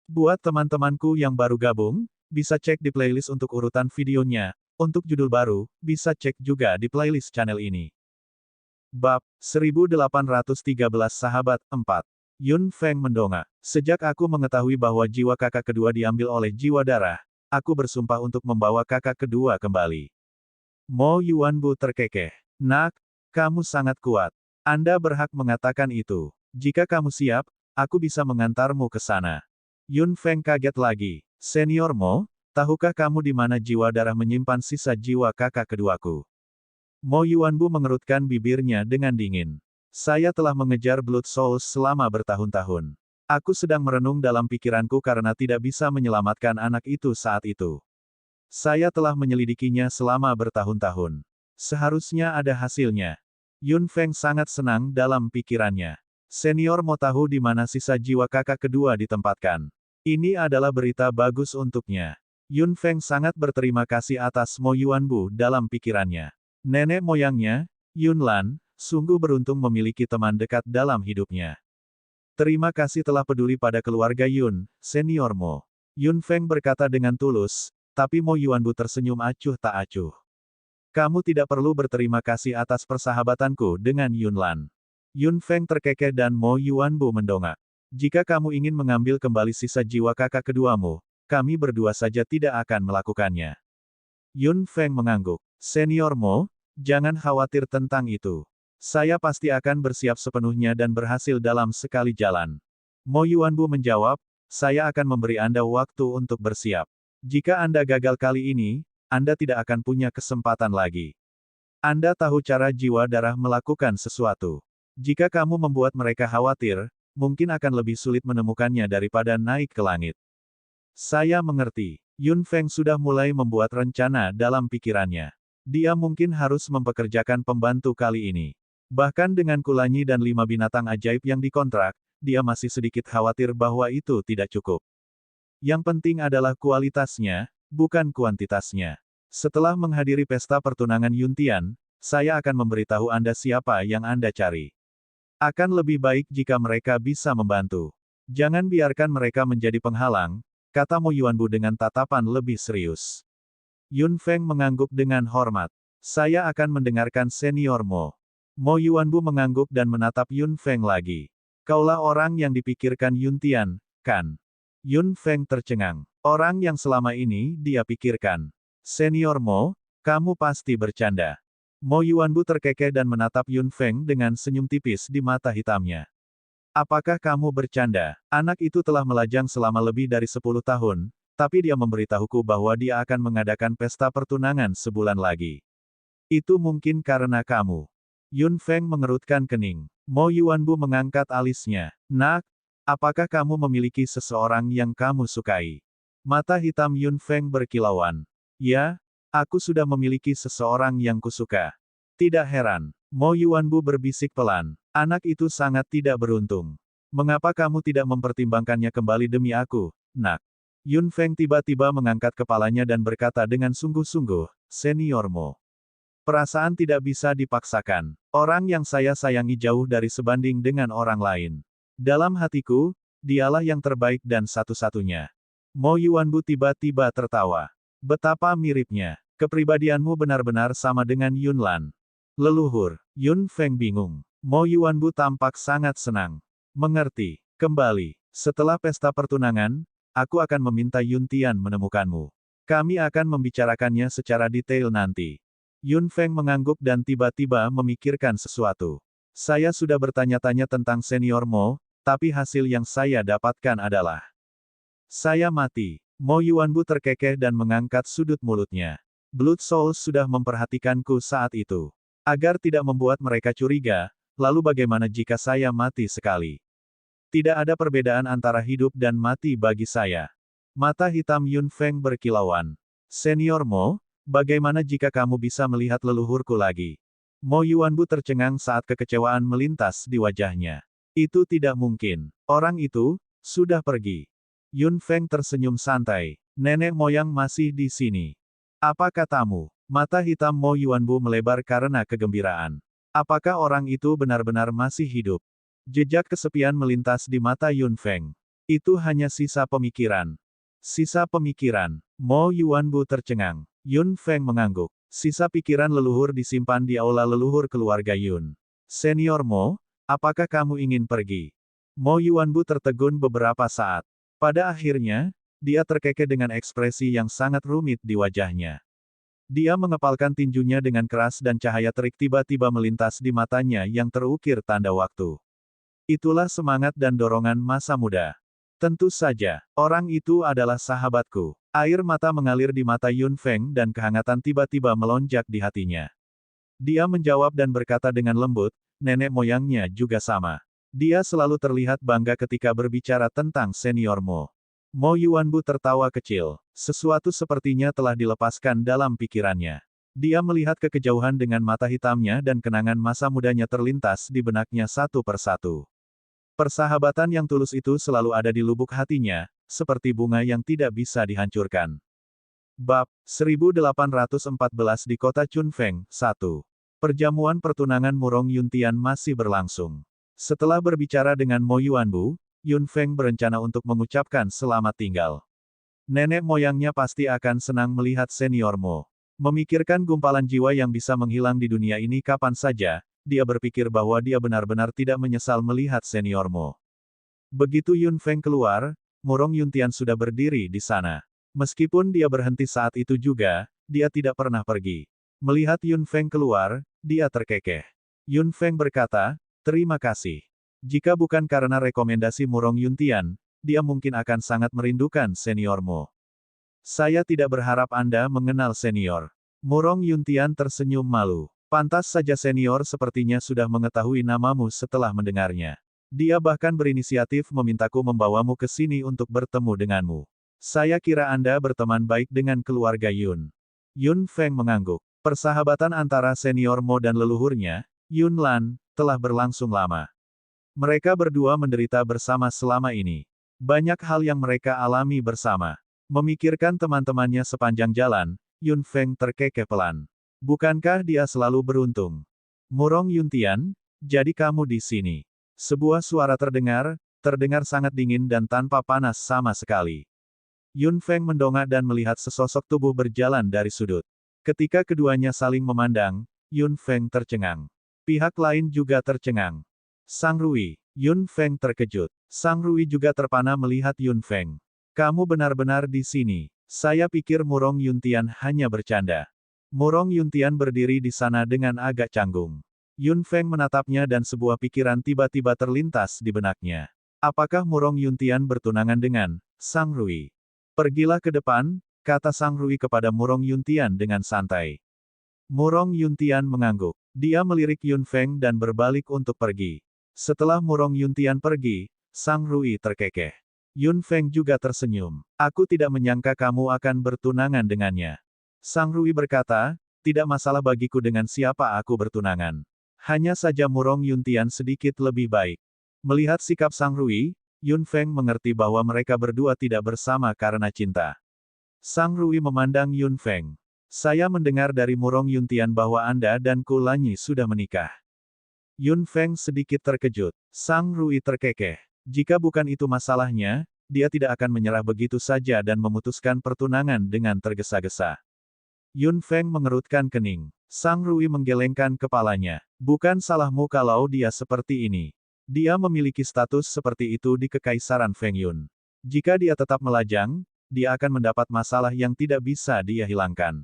Buat teman-temanku yang baru gabung, bisa cek di playlist untuk urutan videonya. Untuk judul baru, bisa cek juga di playlist channel ini. Bab 1813 Sahabat 4. Yun Feng mendongak. Sejak aku mengetahui bahwa jiwa kakak kedua diambil oleh jiwa darah, aku bersumpah untuk membawa kakak kedua kembali. Mo Yuanbu terkekeh. Nak, kamu sangat kuat. Anda berhak mengatakan itu. Jika kamu siap, aku bisa mengantarmu ke sana. Yun Feng kaget lagi. Senior Mo, tahukah kamu di mana jiwa darah menyimpan sisa jiwa kakak keduaku? Mo Yuanbu mengerutkan bibirnya dengan dingin. Saya telah mengejar Blood Souls selama bertahun-tahun. Aku sedang merenung dalam pikiranku karena tidak bisa menyelamatkan anak itu saat itu. Saya telah menyelidikinya selama bertahun-tahun. Seharusnya ada hasilnya. Yun Feng sangat senang dalam pikirannya. Senior mau tahu di mana sisa jiwa kakak kedua ditempatkan. Ini adalah berita bagus untuknya. Yun Feng sangat berterima kasih atas Mo Yuanbu dalam pikirannya. Nenek moyangnya, Yun Lan, sungguh beruntung memiliki teman dekat dalam hidupnya. Terima kasih telah peduli pada keluarga Yun, Senior Mo. Yun Feng berkata dengan tulus, tapi Mo Yuanbu tersenyum acuh tak acuh. Kamu tidak perlu berterima kasih atas persahabatanku dengan Yun Lan. Yun Feng terkekeh dan Mo Yuanbu mendongak. Jika kamu ingin mengambil kembali sisa jiwa kakak keduamu, kami berdua saja tidak akan melakukannya. Yun Feng mengangguk. Senior Mo, jangan khawatir tentang itu. Saya pasti akan bersiap sepenuhnya dan berhasil dalam sekali jalan. Mo Yuanbu menjawab, saya akan memberi Anda waktu untuk bersiap. Jika Anda gagal kali ini, Anda tidak akan punya kesempatan lagi. Anda tahu cara jiwa darah melakukan sesuatu. Jika kamu membuat mereka khawatir, mungkin akan lebih sulit menemukannya daripada naik ke langit. Saya mengerti. Yun Feng sudah mulai membuat rencana dalam pikirannya. Dia mungkin harus mempekerjakan pembantu kali ini. Bahkan dengan Kulanyi dan 5 binatang ajaib yang dikontrak, dia masih sedikit khawatir bahwa itu tidak cukup. Yang penting adalah kualitasnya, bukan kuantitasnya. Setelah menghadiri pesta pertunangan Yuntian, saya akan memberitahu Anda siapa yang Anda cari. Akan lebih baik jika mereka bisa membantu. Jangan biarkan mereka menjadi penghalang, kata Mo Yuanbu dengan tatapan lebih serius. Yun Feng mengangguk dengan hormat. Saya akan mendengarkan Senior Mo. Mo Yuanbu mengangguk dan menatap Yun Feng lagi. Kaulah orang yang dipikirkan Yuntian, kan? Yun Feng tercengang. Orang yang selama ini dia pikirkan. Senior Mo, kamu pasti bercanda. Mo Yuanbu terkekeh dan menatap Yun Feng dengan senyum tipis di mata hitamnya. Apakah kamu bercanda? Anak itu telah melajang selama lebih dari 10 tahun, tapi dia memberitahuku bahwa dia akan mengadakan pesta pertunangan sebulan lagi. Itu mungkin karena kamu. Yun Feng mengerutkan kening. Mo Yuanbu mengangkat alisnya. Nak, apakah kamu memiliki seseorang yang kamu sukai? Mata hitam Yun Feng berkilauan. Ya, aku sudah memiliki seseorang yang kusuka. Tidak heran. Mo Yuanbu berbisik pelan. Anak itu sangat tidak beruntung. Mengapa kamu tidak mempertimbangkannya kembali demi aku, nak? Yun Feng tiba-tiba mengangkat kepalanya dan berkata dengan sungguh-sungguh, Senior Mo. Perasaan tidak bisa dipaksakan. Orang yang saya sayangi jauh dari sebanding dengan orang lain. Dalam hatiku, dialah yang terbaik dan satu-satunya. Mo Yuanbu tiba-tiba tertawa. Betapa miripnya. Kepribadianmu benar-benar sama dengan Yun Lan. Leluhur. Yun Feng bingung. Mo Yuanbu tampak sangat senang. Mengerti. Kembali. Setelah pesta pertunangan, aku akan meminta Yuntian menemukanmu. Kami akan membicarakannya secara detail nanti. Yun Feng mengangguk dan tiba-tiba memikirkan sesuatu. Saya sudah bertanya-tanya tentang Senior Mo, tapi hasil yang saya dapatkan adalah saya mati. Mo Yuanbu terkekeh dan mengangkat sudut mulutnya. Blood Souls sudah memperhatikanku saat itu. Agar tidak membuat mereka curiga, lalu bagaimana jika saya mati sekali? Tidak ada perbedaan antara hidup dan mati bagi saya. Mata hitam Yun Feng berkilauan. Senior Mo, bagaimana jika kamu bisa melihat leluhurku lagi? Mo Yuanbu tercengang saat kekecewaan melintas di wajahnya. Itu tidak mungkin. Orang itu sudah pergi. Yun Feng tersenyum santai. Nenek moyang masih di sini. Apa katamu? Mata hitam Mo Yuanbu melebar karena kegembiraan. Apakah orang itu benar-benar masih hidup? Jejak kesepian melintas di mata Yun Feng. Itu hanya sisa pemikiran. Sisa pemikiran. Mo Yuanbu tercengang. Yun Feng mengangguk. Sisa pikiran leluhur disimpan di aula leluhur keluarga Yun. Senior Mo, apakah kamu ingin pergi? Mo Yuanbu tertegun beberapa saat. Pada akhirnya, dia terkekeh dengan ekspresi yang sangat rumit di wajahnya. Dia mengepalkan tinjunya dengan keras dan cahaya terik tiba-tiba melintas di matanya yang terukir tanda waktu. Itulah semangat dan dorongan masa muda. Tentu saja, orang itu adalah sahabatku. Air mata mengalir di mata Yun Feng dan kehangatan tiba-tiba melonjak di hatinya. Dia menjawab dan berkata dengan lembut, nenek moyangnya juga sama. Dia selalu terlihat bangga ketika berbicara tentang senior Mo. Mo Yuanbu tertawa kecil. Sesuatu sepertinya telah dilepaskan dalam pikirannya. Dia melihat ke kejauhan dengan mata hitamnya dan kenangan masa mudanya terlintas di benaknya satu persatu. Persahabatan yang tulus itu selalu ada di lubuk hatinya, seperti bunga yang tidak bisa dihancurkan. Bab 1814 di kota Chunfeng, 1. Perjamuan pertunangan Murong Yuntian masih berlangsung. Setelah berbicara dengan Mo Yuanbu, Yun Feng berencana untuk mengucapkan selamat tinggal. Nenek moyangnya pasti akan senang melihat senior Mo. Memikirkan gumpalan jiwa yang bisa menghilang di dunia ini kapan saja, dia berpikir bahwa dia benar-benar tidak menyesal melihat senior Mo. Begitu Yun Feng keluar, Murong Yuntian sudah berdiri di sana. Meskipun dia berhenti saat itu juga, dia tidak pernah pergi. Melihat Yun Feng keluar, dia terkekeh. Yun Feng berkata, terima kasih. Jika bukan karena rekomendasi Murong Yuntian, dia mungkin akan sangat merindukan senior Mo. Saya tidak berharap Anda mengenal senior. Murong Yuntian tersenyum malu. Pantas saja senior sepertinya sudah mengetahui namamu setelah mendengarnya. Dia bahkan berinisiatif memintaku membawamu ke sini untuk bertemu denganmu. Saya kira Anda berteman baik dengan keluarga Yun. Yun Feng mengangguk. Persahabatan antara senior Mo dan leluhurnya, Yun Lan, telah berlangsung lama. Mereka berdua menderita bersama selama ini. Banyak hal yang mereka alami bersama. Memikirkan teman-temannya sepanjang jalan, Yun Feng terkekeh pelan. Bukankah dia selalu beruntung? Murong Yuntian, jadi kamu di sini. Sebuah suara terdengar sangat dingin dan tanpa panas sama sekali. Yun Feng mendongak dan melihat sesosok tubuh berjalan dari sudut. Ketika keduanya saling memandang, Yun Feng tercengang. Pihak lain juga tercengang. Sang Rui, Yun Feng terkejut. Sang Rui juga terpana melihat Yun Feng. Kamu benar-benar di sini. Saya pikir Murong Yuntian hanya bercanda. Murong Yuntian berdiri di sana dengan agak canggung. Yun Feng menatapnya dan sebuah pikiran tiba-tiba terlintas di benaknya. Apakah Murong Yuntian bertunangan dengan Sang Rui? Pergilah ke depan, kata Sang Rui kepada Murong Yuntian dengan santai. Murong Yuntian mengangguk. Dia melirik Yun Feng dan berbalik untuk pergi. Setelah Murong Yuntian pergi, Sang Rui terkekeh. Yun Feng juga tersenyum. Aku tidak menyangka kamu akan bertunangan dengannya. Sang Rui berkata, tidak masalah bagiku dengan siapa aku bertunangan. Hanya saja Murong Yuntian sedikit lebih baik. Melihat sikap Sang Rui, Yun Feng mengerti bahwa mereka berdua tidak bersama karena cinta. Sang Rui memandang Yun Feng. Saya mendengar dari Murong Yuntian bahwa Anda dan Ku Lanyi sudah menikah. Yun Feng sedikit terkejut. Sang Rui terkekeh. Jika bukan itu masalahnya, dia tidak akan menyerah begitu saja dan memutuskan pertunangan dengan tergesa-gesa. Yun Feng mengerutkan kening. Sang Rui menggelengkan kepalanya. Bukan salahmu kalau dia seperti ini. Dia memiliki status seperti itu di Kekaisaran Feng Yun. Jika dia tetap melajang, dia akan mendapat masalah yang tidak bisa dia hilangkan.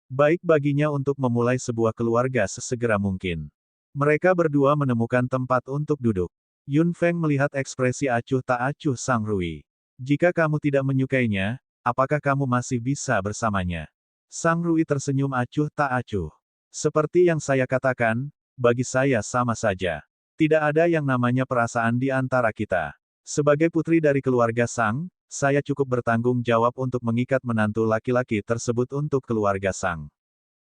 Baik baginya untuk memulai sebuah keluarga sesegera mungkin. Mereka berdua menemukan tempat untuk duduk. Yun Feng melihat ekspresi acuh tak acuh Sang Rui. Jika kamu tidak menyukainya, apakah kamu masih bisa bersamanya? Sang Rui tersenyum acuh tak acuh. Seperti yang saya katakan, bagi saya sama saja. Tidak ada yang namanya perasaan di antara kita. Sebagai putri dari keluarga Sang, saya cukup bertanggung jawab untuk mengikat menantu laki-laki tersebut untuk keluarga Sang.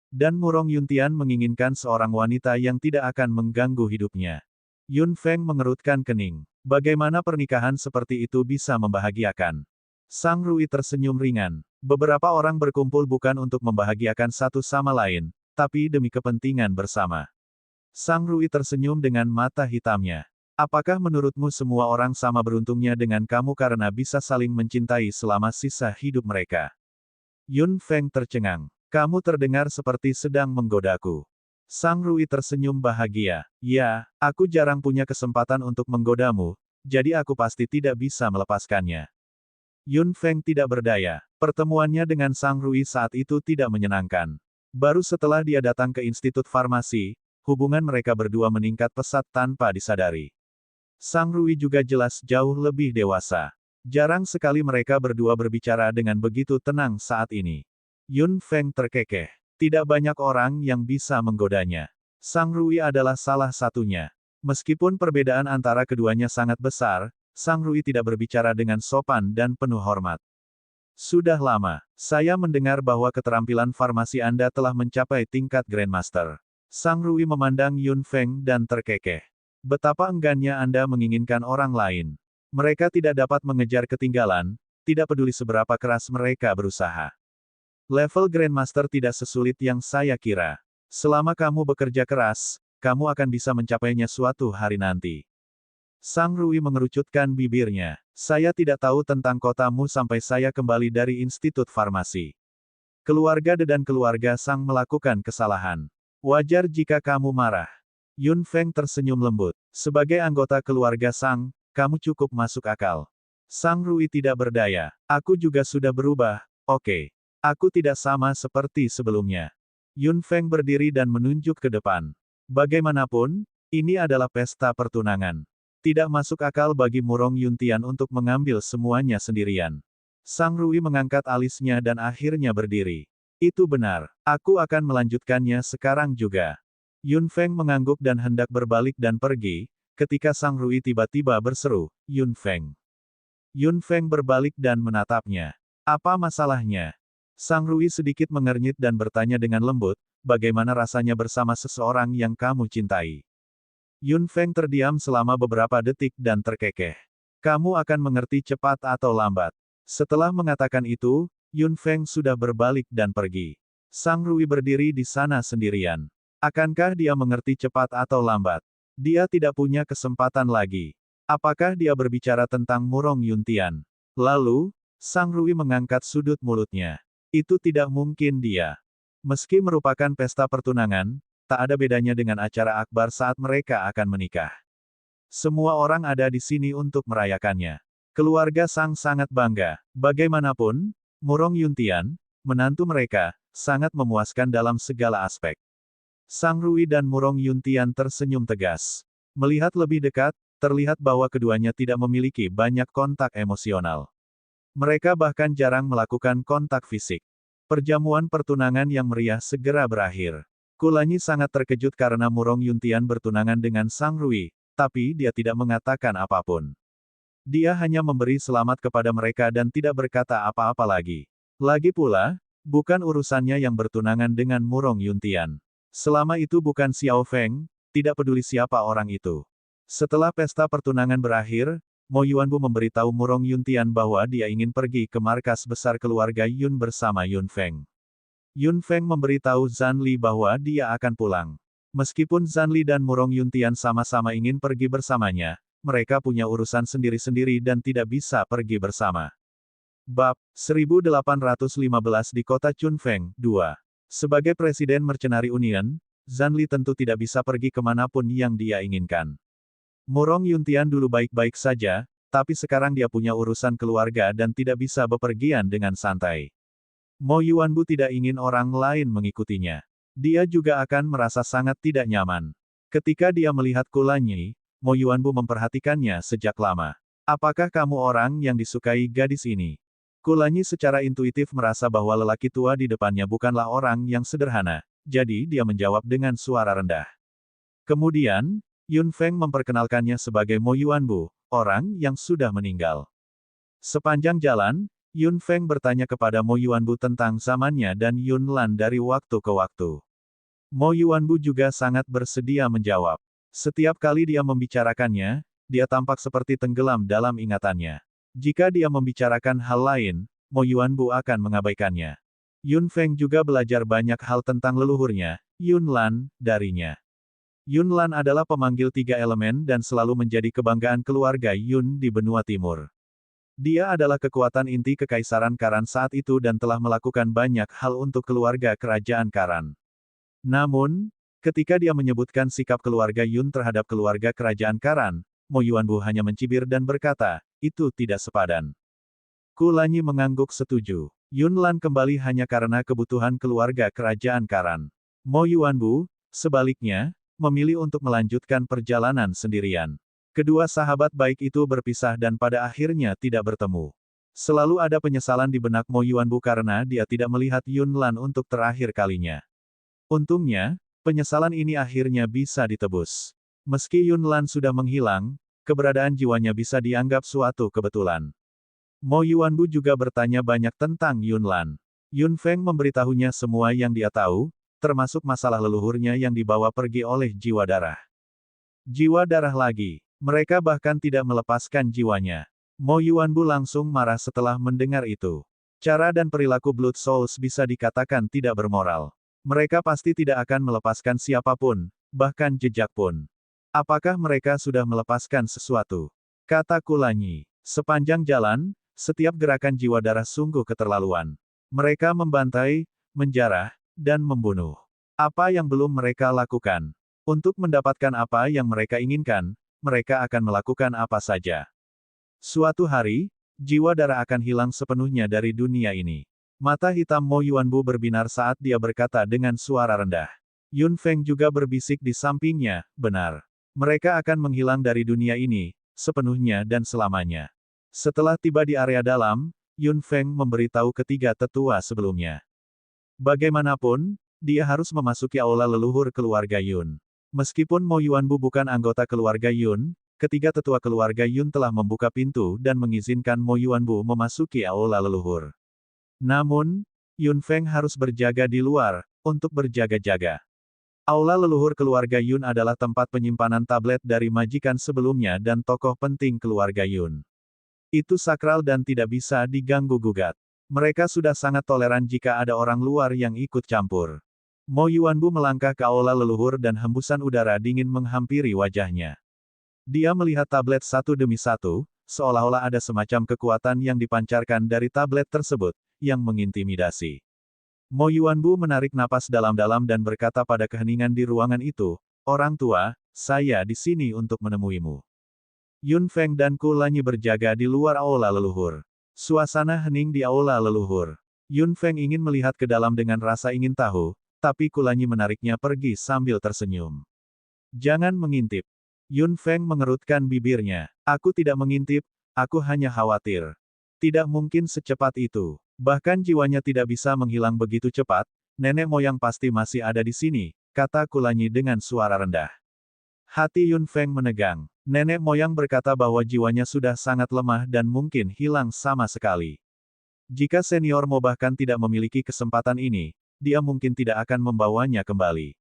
Dan Murong Yuntian menginginkan seorang wanita yang tidak akan mengganggu hidupnya. Yun Feng mengerutkan kening. Bagaimana pernikahan seperti itu bisa membahagiakan? Sang Rui tersenyum ringan. Beberapa orang berkumpul bukan untuk membahagiakan satu sama lain, tapi demi kepentingan bersama. Sang Rui tersenyum dengan mata hitamnya. Apakah menurutmu semua orang sama beruntungnya dengan kamu karena bisa saling mencintai selama sisa hidup mereka? Yun Feng tercengang. Kamu terdengar seperti sedang menggodaku. Sang Rui tersenyum bahagia. Ya, aku jarang punya kesempatan untuk menggodamu, jadi aku pasti tidak bisa melepaskannya. Yun Feng tidak berdaya. Pertemuannya dengan Sang Rui saat itu tidak menyenangkan. Baru setelah dia datang ke Institut Farmasi, hubungan mereka berdua meningkat pesat tanpa disadari. Sang Rui juga jelas jauh lebih dewasa. Jarang sekali mereka berdua berbicara dengan begitu tenang saat ini. Yun Feng terkekeh. Tidak banyak orang yang bisa menggodanya. Sang Rui adalah salah satunya. Meskipun perbedaan antara keduanya sangat besar, Sang Rui tidak berbicara dengan sopan dan penuh hormat. Sudah lama, saya mendengar bahwa keterampilan farmasi Anda telah mencapai tingkat Grandmaster. Sang Rui memandang Yun Feng dan terkekeh. Betapa enggannya Anda menginginkan orang lain. Mereka tidak dapat mengejar ketinggalan, tidak peduli seberapa keras mereka berusaha. Level Grandmaster tidak sesulit yang saya kira. Selama kamu bekerja keras, kamu akan bisa mencapainya suatu hari nanti. Sang Rui mengerucutkan bibirnya. Saya tidak tahu tentang kotamu sampai saya kembali dari Institut Farmasi. Keluarga De dan keluarga Sang melakukan kesalahan. Wajar jika kamu marah. Yun Feng tersenyum lembut. Sebagai anggota keluarga Sang, kamu cukup masuk akal. Sang Rui tidak berdaya. Aku juga sudah berubah, oke. Aku tidak sama seperti sebelumnya. Yun Feng berdiri dan menunjuk ke depan. Bagaimanapun, ini adalah pesta pertunangan. Tidak masuk akal bagi Murong Yuntian untuk mengambil semuanya sendirian. Sang Rui mengangkat alisnya dan akhirnya berdiri. Itu benar. Aku akan melanjutkannya sekarang juga. Yun Feng mengangguk dan hendak berbalik dan pergi, ketika Sang Rui tiba-tiba berseru, Yun Feng. Yun Feng berbalik dan menatapnya. Apa masalahnya? Sang Rui sedikit mengernyit dan bertanya dengan lembut, bagaimana rasanya bersama seseorang yang kamu cintai? Yun Feng terdiam selama beberapa detik dan terkekeh. Kamu akan mengerti cepat atau lambat. Setelah mengatakan itu, Yun Feng sudah berbalik dan pergi. Sang Rui berdiri di sana sendirian. Akankah dia mengerti cepat atau lambat? Dia tidak punya kesempatan lagi. Apakah dia berbicara tentang Murong Yuntian? Lalu, Sang Rui mengangkat sudut mulutnya. Itu tidak mungkin dia. Meski merupakan pesta pertunangan, tak ada bedanya dengan acara akbar saat mereka akan menikah. Semua orang ada di sini untuk merayakannya. Keluarga Sang sangat bangga. Bagaimanapun, Murong Yuntian, menantu mereka, sangat memuaskan dalam segala aspek. Sang Rui dan Murong Yuntian tersenyum tegas. Melihat lebih dekat, terlihat bahwa keduanya tidak memiliki banyak kontak emosional. Mereka bahkan jarang melakukan kontak fisik. Perjamuan pertunangan yang meriah segera berakhir. Kulanyi sangat terkejut karena Murong Yuntian bertunangan dengan Sang Rui, tapi dia tidak mengatakan apapun. Dia hanya memberi selamat kepada mereka dan tidak berkata apa-apa lagi. Lagi pula, bukan urusannya yang bertunangan dengan Murong Yuntian. Selama itu bukan Xiao Feng, tidak peduli siapa orang itu. Setelah pesta pertunangan berakhir, Mo Yuanbu memberitahu Murong Yuntian bahwa dia ingin pergi ke markas besar keluarga Yun bersama Yun Feng. Yun Feng memberitahu Zhan Li bahwa dia akan pulang. Meskipun Zhan Li dan Murong Yuntian sama-sama ingin pergi bersamanya, mereka punya urusan sendiri-sendiri dan tidak bisa pergi bersama. Bab 1815 di kota Chunfeng, 2. Sebagai Presiden Mercenary Union, Zhan Li tentu tidak bisa pergi kemanapun yang dia inginkan. Murong Yuntian dulu baik-baik saja, tapi sekarang dia punya urusan keluarga dan tidak bisa bepergian dengan santai. Mo Yuanbu tidak ingin orang lain mengikutinya. Dia juga akan merasa sangat tidak nyaman. Ketika dia melihat Kulanyi, Mo Yuanbu memperhatikannya sejak lama. Apakah kamu orang yang disukai gadis ini? Kulanyi secara intuitif merasa bahwa lelaki tua di depannya bukanlah orang yang sederhana, jadi dia menjawab dengan suara rendah. Kemudian, Yun Feng memperkenalkannya sebagai Mo Yuanbu, orang yang sudah meninggal. Sepanjang jalan, Yun Feng bertanya kepada Mo Yuanbu tentang zamannya dan Yun Lan dari waktu ke waktu. Mo Yuanbu juga sangat bersedia menjawab. Setiap kali dia membicarakannya, dia tampak seperti tenggelam dalam ingatannya. Jika dia membicarakan hal lain, Mo Yuanbu akan mengabaikannya. Yun Feng juga belajar banyak hal tentang leluhurnya, Yun Lan, darinya. Yunlan adalah pemanggil tiga elemen dan selalu menjadi kebanggaan keluarga Yun di benua timur. Dia adalah kekuatan inti Kekaisaran Karan saat itu dan telah melakukan banyak hal untuk keluarga kerajaan Karan. Namun, ketika dia menyebutkan sikap keluarga Yun terhadap keluarga kerajaan Karan, Mo Yuanbu hanya mencibir dan berkata, itu tidak sepadan. Kulanyi mengangguk setuju. Yunlan kembali hanya karena kebutuhan keluarga kerajaan Karan. Mo Yuanbu, sebaliknya, memilih untuk melanjutkan perjalanan sendirian. Kedua sahabat baik itu berpisah dan pada akhirnya tidak bertemu. Selalu ada penyesalan di benak Mo Yuanbu karena dia tidak melihat Yunlan untuk terakhir kalinya. Untungnya, penyesalan ini akhirnya bisa ditebus. Meski Yunlan sudah menghilang, keberadaan jiwanya bisa dianggap suatu kebetulan. Mo Yuanbu juga bertanya banyak tentang Yunlan. Yun Feng memberitahunya semua yang dia tahu, termasuk masalah leluhurnya yang dibawa pergi oleh jiwa darah. Jiwa darah lagi. Mereka bahkan tidak melepaskan jiwanya. Mo Yuanbu langsung marah setelah mendengar itu. Cara dan perilaku Blood Souls bisa dikatakan tidak bermoral. Mereka pasti tidak akan melepaskan siapapun, bahkan jejak pun. Apakah mereka sudah melepaskan sesuatu? Kata Kulanyi. Sepanjang jalan, setiap gerakan jiwa darah sungguh keterlaluan. Mereka membantai, menjarah, dan membunuh. Apa yang belum mereka lakukan? Untuk mendapatkan apa yang mereka inginkan, mereka akan melakukan apa saja. Suatu hari, jiwa darah akan hilang sepenuhnya dari dunia ini. Mata hitam Mo Yuanbu berbinar saat dia berkata dengan suara rendah. Yun Feng juga berbisik di sampingnya, benar. Mereka akan menghilang dari dunia ini, sepenuhnya dan selamanya. Setelah tiba di area dalam, Yun Feng memberitahu ketiga tetua sebelumnya. Bagaimanapun, dia harus memasuki aula leluhur keluarga Yun. Meskipun Mo Yuanbu bukan anggota keluarga Yun, ketiga tetua keluarga Yun telah membuka pintu dan mengizinkan Mo Yuanbu memasuki aula leluhur. Namun, Yun Feng harus berjaga di luar, untuk berjaga-jaga. Aula leluhur keluarga Yun adalah tempat penyimpanan tablet dari majikan sebelumnya dan tokoh penting keluarga Yun. Itu sakral dan tidak bisa diganggu-gugat. Mereka sudah sangat toleran jika ada orang luar yang ikut campur. Mo Yuanbu melangkah ke aula leluhur dan hembusan udara dingin menghampiri wajahnya. Dia melihat tablet satu demi satu, seolah-olah ada semacam kekuatan yang dipancarkan dari tablet tersebut, yang mengintimidasi. Mo Yuanbu menarik napas dalam-dalam dan berkata pada keheningan di ruangan itu, orang tua, saya di sini untuk menemuimu. Yun Feng dan Kulanyi berjaga di luar aula leluhur. Suasana hening di aula leluhur. Yun Feng ingin melihat ke dalam dengan rasa ingin tahu, tapi Kulanyi menariknya pergi sambil tersenyum. Jangan mengintip. Yun Feng mengerutkan bibirnya. Aku tidak mengintip, aku hanya khawatir. Tidak mungkin secepat itu. Bahkan jiwanya tidak bisa menghilang begitu cepat, nenek moyang pasti masih ada di sini, kata Kulanyi dengan suara rendah. Hati Yun Feng menegang. Nenek moyang berkata bahwa jiwanya sudah sangat lemah dan mungkin hilang sama sekali. Jika senior Mo bahkan tidak memiliki kesempatan ini, dia mungkin tidak akan membawanya kembali.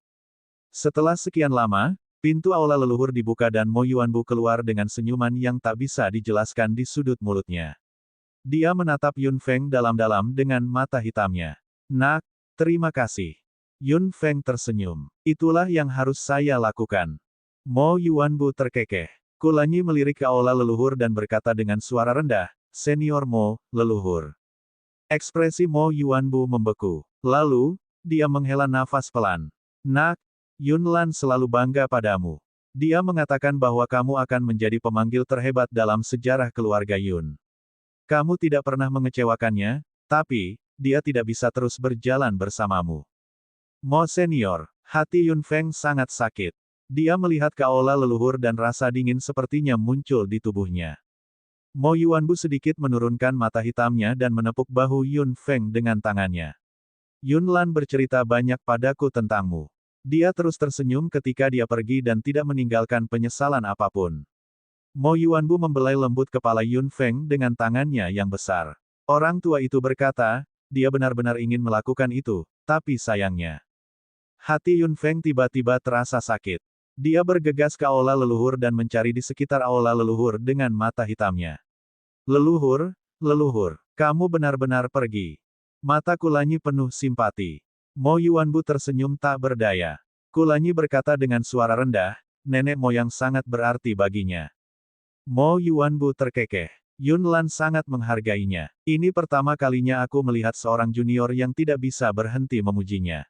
Setelah sekian lama, pintu aula leluhur dibuka dan Mo Yuanbu keluar dengan senyuman yang tak bisa dijelaskan di sudut mulutnya. Dia menatap Yun Feng dalam-dalam dengan mata hitamnya. Nak, terima kasih. Yun Feng tersenyum. Itulah yang harus saya lakukan. Mo Yuanbu terkekeh. Kulanyi melirik ke aula leluhur dan berkata dengan suara rendah, Senior Mo, leluhur. Ekspresi Mo Yuanbu membeku. Lalu, dia menghela nafas pelan. Nak, Yunlan selalu bangga padamu. Dia mengatakan bahwa kamu akan menjadi pemanggil terhebat dalam sejarah keluarga Yun. Kamu tidak pernah mengecewakannya, tapi, dia tidak bisa terus berjalan bersamamu. Mo Senior, hati Yun Feng sangat sakit. Dia melihat ke aula leluhur dan rasa dingin sepertinya muncul di tubuhnya. Mo Yuanbu sedikit menurunkan mata hitamnya dan menepuk bahu Yun Feng dengan tangannya. Yunlan bercerita banyak padaku tentangmu. Dia terus tersenyum ketika dia pergi dan tidak meninggalkan penyesalan apapun. Mo Yuanbu membelai lembut kepala Yun Feng dengan tangannya yang besar. Orang tua itu berkata, dia benar-benar ingin melakukan itu, tapi sayangnya. Hati Yun Feng tiba-tiba terasa sakit. Dia bergegas ke aula leluhur dan mencari di sekitar aula leluhur dengan mata hitamnya. Leluhur, leluhur, kamu benar-benar pergi. Mata Kulanyi penuh simpati. Mo Yuanbu tersenyum tak berdaya. Kulanyi berkata dengan suara rendah, nenek moyang sangat berarti baginya. Mo Yuanbu terkekeh. Yunlan sangat menghargainya. Ini pertama kalinya aku melihat seorang junior yang tidak bisa berhenti memujinya.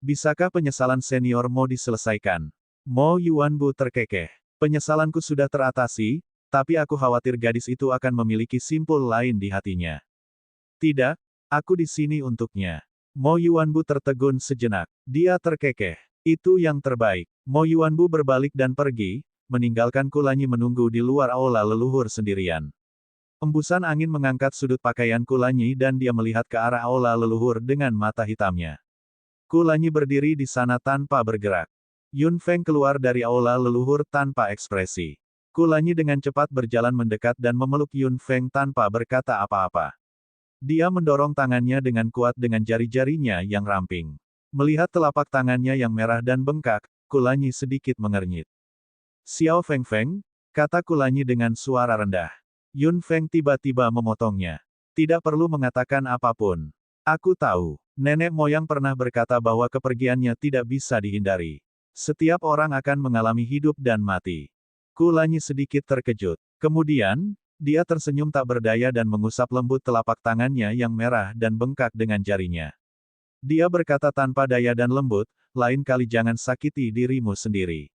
Bisakah penyesalan senior Mo diselesaikan? Mo Yuanbu terkekeh. Penyesalanku sudah teratasi, tapi aku khawatir gadis itu akan memiliki simpul lain di hatinya. Tidak, aku di sini untuknya. Mo Yuanbu tertegun sejenak. Dia terkekeh. Itu yang terbaik. Mo Yuanbu berbalik dan pergi, meninggalkan Kulanyi menunggu di luar aula leluhur sendirian. Embusan angin mengangkat sudut pakaian Kulanyi dan dia melihat ke arah aula leluhur dengan mata hitamnya. Kulanyi berdiri di sana tanpa bergerak. Yun Feng keluar dari aula leluhur tanpa ekspresi. Kulanyi dengan cepat berjalan mendekat dan memeluk Yun Feng tanpa berkata apa-apa. Dia mendorong tangannya dengan kuat dengan jari-jarinya yang ramping. Melihat telapak tangannya yang merah dan bengkak, Kulanyi sedikit mengernyit. Xiao Feng Feng, kata Kulanyi dengan suara rendah. Yun Feng tiba-tiba memotongnya. Tidak perlu mengatakan apapun. Aku tahu, nenek moyang pernah berkata bahwa kepergiannya tidak bisa dihindari. Setiap orang akan mengalami hidup dan mati. Kulanyi sedikit terkejut. Kemudian, dia tersenyum tak berdaya dan mengusap lembut telapak tangannya yang merah dan bengkak dengan jarinya. Dia berkata tanpa daya dan lembut, lain kali jangan sakiti dirimu sendiri.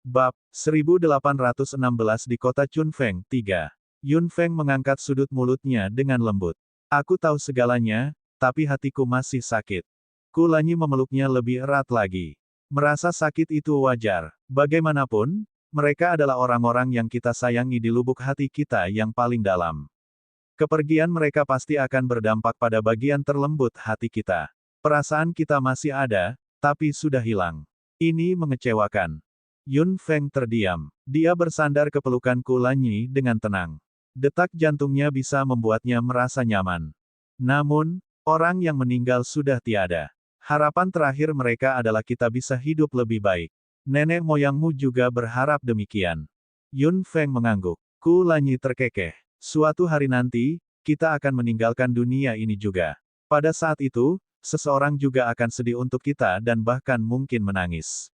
Bab 1816 di kota Chunfeng 3. Yun Feng mengangkat sudut mulutnya dengan lembut. Aku tahu segalanya, tapi hatiku masih sakit. Kulanyi memeluknya lebih erat lagi. Merasa sakit itu wajar. Bagaimanapun, mereka adalah orang-orang yang kita sayangi di lubuk hati kita yang paling dalam. Kepergian mereka pasti akan berdampak pada bagian terlembut hati kita. Perasaan kita masih ada, tapi sudah hilang. Ini mengecewakan. Yun Feng terdiam. Dia bersandar ke pelukan Kulanyi dengan tenang. Detak jantungnya bisa membuatnya merasa nyaman. Namun, orang yang meninggal sudah tiada. Harapan terakhir mereka adalah kita bisa hidup lebih baik. Nenek moyangmu juga berharap demikian. Yun Feng mengangguk. Kulanyi terkekeh. Suatu hari nanti, kita akan meninggalkan dunia ini juga. Pada saat itu, seseorang juga akan sedih untuk kita dan bahkan mungkin menangis.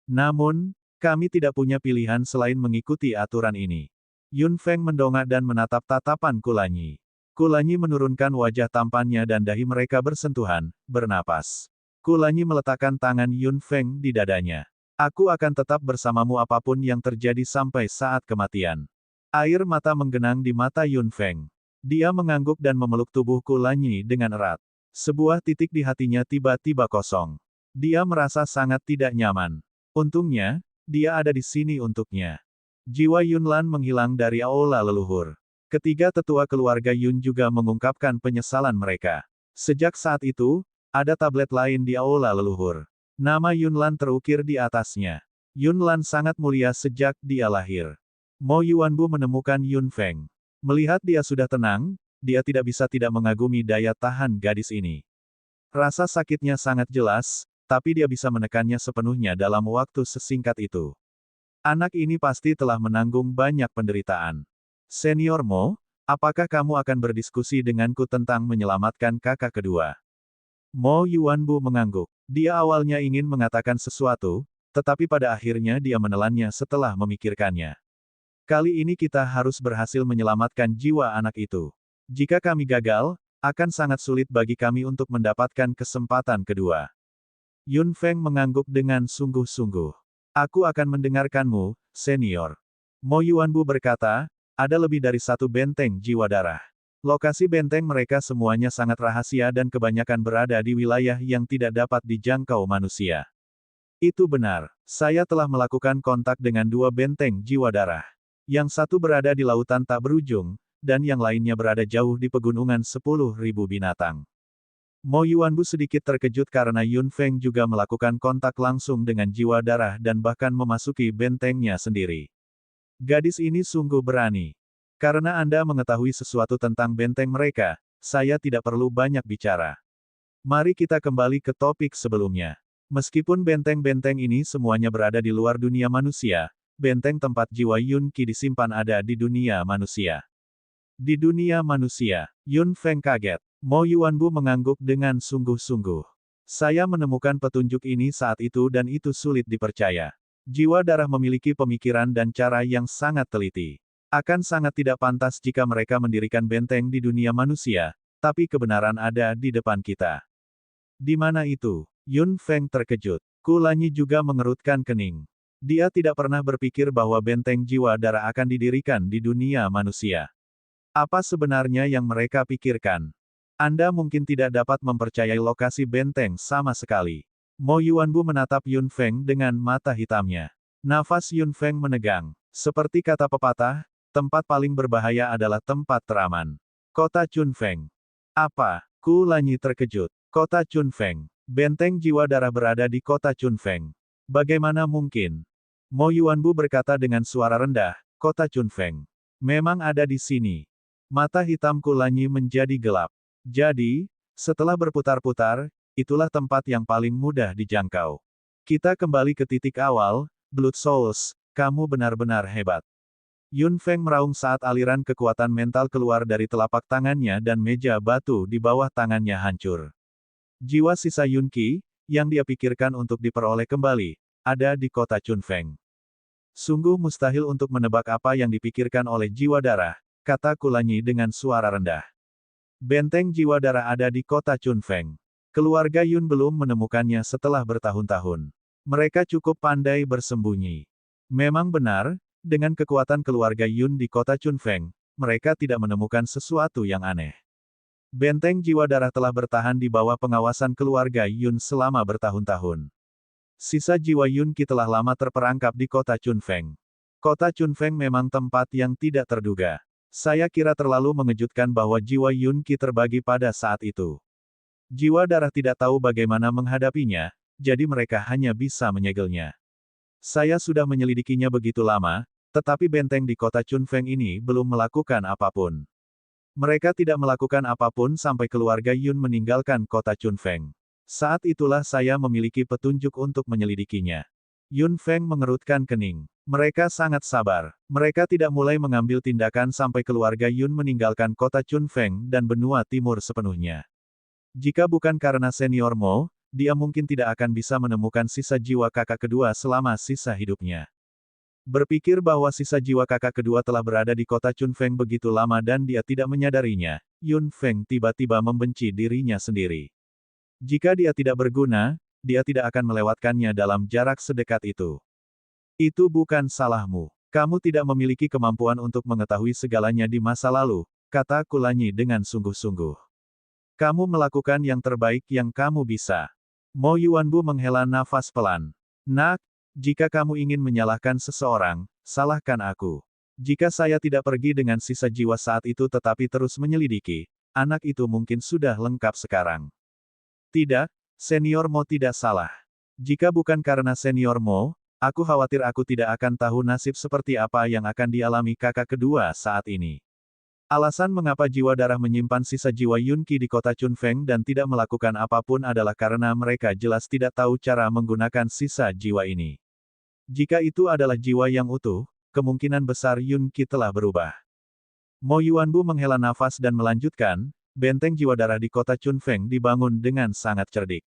Namun, kami tidak punya pilihan selain mengikuti aturan ini. Yun Feng mendongak dan menatap tatapan Kulanyi. Kulanyi menurunkan wajah tampannya dan dahi mereka bersentuhan, bernapas. Kulanyi meletakkan tangan Yun Feng di dadanya. Aku akan tetap bersamamu apapun yang terjadi sampai saat kematian. Air mata menggenang di mata Yun Feng. Dia mengangguk dan memeluk tubuh Kulanyi dengan erat. Sebuah titik di hatinya tiba-tiba kosong. Dia merasa sangat tidak nyaman. Untungnya, dia ada di sini untuknya. Jiwa Yunlan menghilang dari aula leluhur. Ketiga tetua keluarga Yun juga mengungkapkan penyesalan mereka. Sejak saat itu, ada tablet lain di aula leluhur. Nama Yunlan terukir di atasnya. Yunlan sangat mulia sejak dia lahir. Mo Yuanbu menemukan Yun Feng. Melihat dia sudah tenang, dia tidak bisa tidak mengagumi daya tahan gadis ini. Rasa sakitnya sangat jelas, tapi dia bisa menekannya sepenuhnya dalam waktu sesingkat itu. Anak ini pasti telah menanggung banyak penderitaan. Senior Mo, apakah kamu akan berdiskusi denganku tentang menyelamatkan kakak kedua? Mo Yuanbu mengangguk. Dia awalnya ingin mengatakan sesuatu, tetapi pada akhirnya dia menelannya setelah memikirkannya. Kali ini kita harus berhasil menyelamatkan jiwa anak itu. Jika kami gagal, akan sangat sulit bagi kami untuk mendapatkan kesempatan kedua. Yun Feng mengangguk dengan sungguh-sungguh. Aku akan mendengarkanmu, senior. Mo Yuanbu berkata, ada lebih dari satu benteng jiwa darah. Lokasi benteng mereka semuanya sangat rahasia dan kebanyakan berada di wilayah yang tidak dapat dijangkau manusia. Itu benar. Saya telah melakukan kontak dengan dua benteng jiwa darah. Yang satu berada di lautan tak berujung, dan yang lainnya berada jauh di pegunungan 10.000 binatang. Mo Yuanbu sedikit terkejut karena Yun Feng juga melakukan kontak langsung dengan jiwa darah dan bahkan memasuki bentengnya sendiri. Gadis ini sungguh berani. Karena Anda mengetahui sesuatu tentang benteng mereka, saya tidak perlu banyak bicara. Mari kita kembali ke topik sebelumnya. Meskipun benteng-benteng ini semuanya berada di luar dunia manusia, benteng tempat jiwa Yun Qi disimpan ada di dunia manusia. Di dunia manusia, Yun Feng kaget. Mo Yuanbu mengangguk dengan sungguh-sungguh. Saya menemukan petunjuk ini saat itu dan itu sulit dipercaya. Jiwa darah memiliki pemikiran dan cara yang sangat teliti. Akan sangat tidak pantas jika mereka mendirikan benteng di dunia manusia, tapi kebenaran ada di depan kita. Di mana itu? Yun Feng terkejut. Kulanyi juga mengerutkan kening. Dia tidak pernah berpikir bahwa benteng jiwa darah akan didirikan di dunia manusia. Apa sebenarnya yang mereka pikirkan? Anda mungkin tidak dapat mempercayai lokasi benteng sama sekali. Mo Yuanbu menatap Yun Feng dengan mata hitamnya. Nafas Yun Feng menegang. Seperti kata pepatah, tempat paling berbahaya adalah tempat teraman. Kota Chun Feng. Apa? Kulanyi terkejut. Kota Chun Feng. Benteng jiwa darah berada di kota Chun Feng. Bagaimana mungkin? Mo Yuanbu berkata dengan suara rendah, kota Chun Feng. Memang ada di sini. Mata hitam Kulanyi menjadi gelap. Jadi, setelah berputar-putar, itulah tempat yang paling mudah dijangkau. Kita kembali ke titik awal, Blood Souls, kamu benar-benar hebat. Yun Feng meraung saat aliran kekuatan mental keluar dari telapak tangannya dan meja batu di bawah tangannya hancur. Jiwa sisa Yun Qi, yang dia pikirkan untuk diperoleh kembali, ada di kota Chun Feng. Sungguh mustahil untuk menebak apa yang dipikirkan oleh jiwa darah, kata Kulanyi dengan suara rendah. Benteng jiwa darah ada di kota Chun Feng. Keluarga Yun belum menemukannya setelah bertahun-tahun. Mereka cukup pandai bersembunyi. Memang benar, dengan kekuatan keluarga Yun di kota Chun Feng, mereka tidak menemukan sesuatu yang aneh. Benteng jiwa darah telah bertahan di bawah pengawasan keluarga Yun selama bertahun-tahun. Sisa jiwa Yun Qi telah lama terperangkap di kota Chun Feng. Kota Chun Feng memang tempat yang tidak terduga. Saya kira terlalu mengejutkan bahwa jiwa Yun Qi terbagi pada saat itu. Jiwa darah tidak tahu bagaimana menghadapinya, jadi mereka hanya bisa menyegelnya. Saya sudah menyelidikinya begitu lama, tetapi benteng di kota Chun Feng ini belum melakukan apapun. Mereka tidak melakukan apapun sampai keluarga Yun meninggalkan kota Chun Feng. Saat itulah saya memiliki petunjuk untuk menyelidikinya. Yun Feng mengerutkan kening. Mereka sangat sabar. Mereka tidak mulai mengambil tindakan sampai keluarga Yun meninggalkan kota Chun Feng dan benua timur sepenuhnya. Jika bukan karena senior Mo, dia mungkin tidak akan bisa menemukan sisa jiwa kakak kedua selama sisa hidupnya. Berpikir bahwa sisa jiwa kakak kedua telah berada di kota Chun Feng begitu lama dan dia tidak menyadarinya, Yun Feng tiba-tiba membenci dirinya sendiri. Jika dia tidak berguna, dia tidak akan melewatkannya dalam jarak sedekat itu. Itu bukan salahmu. Kamu tidak memiliki kemampuan untuk mengetahui segalanya di masa lalu, kata Kulanyi dengan sungguh-sungguh. Kamu melakukan yang terbaik yang kamu bisa. Mo Yuanbu menghela nafas pelan. Nak, jika kamu ingin menyalahkan seseorang, salahkan aku. Jika saya tidak pergi dengan sisa jiwa saat itu tetapi terus menyelidiki, anak itu mungkin sudah lengkap sekarang. Tidak, senior Mo tidak salah. Jika bukan karena senior Mo, aku khawatir aku tidak akan tahu nasib seperti apa yang akan dialami kakak kedua saat ini. Alasan mengapa jiwa darah menyimpan sisa jiwa Yun Qi di kota Chun Feng dan tidak melakukan apapun adalah karena mereka jelas tidak tahu cara menggunakan sisa jiwa ini. Jika itu adalah jiwa yang utuh, kemungkinan besar Yun Qi telah berubah. Mo Yuanbu menghela nafas dan melanjutkan, benteng jiwa darah di kota Chun Feng dibangun dengan sangat cerdik.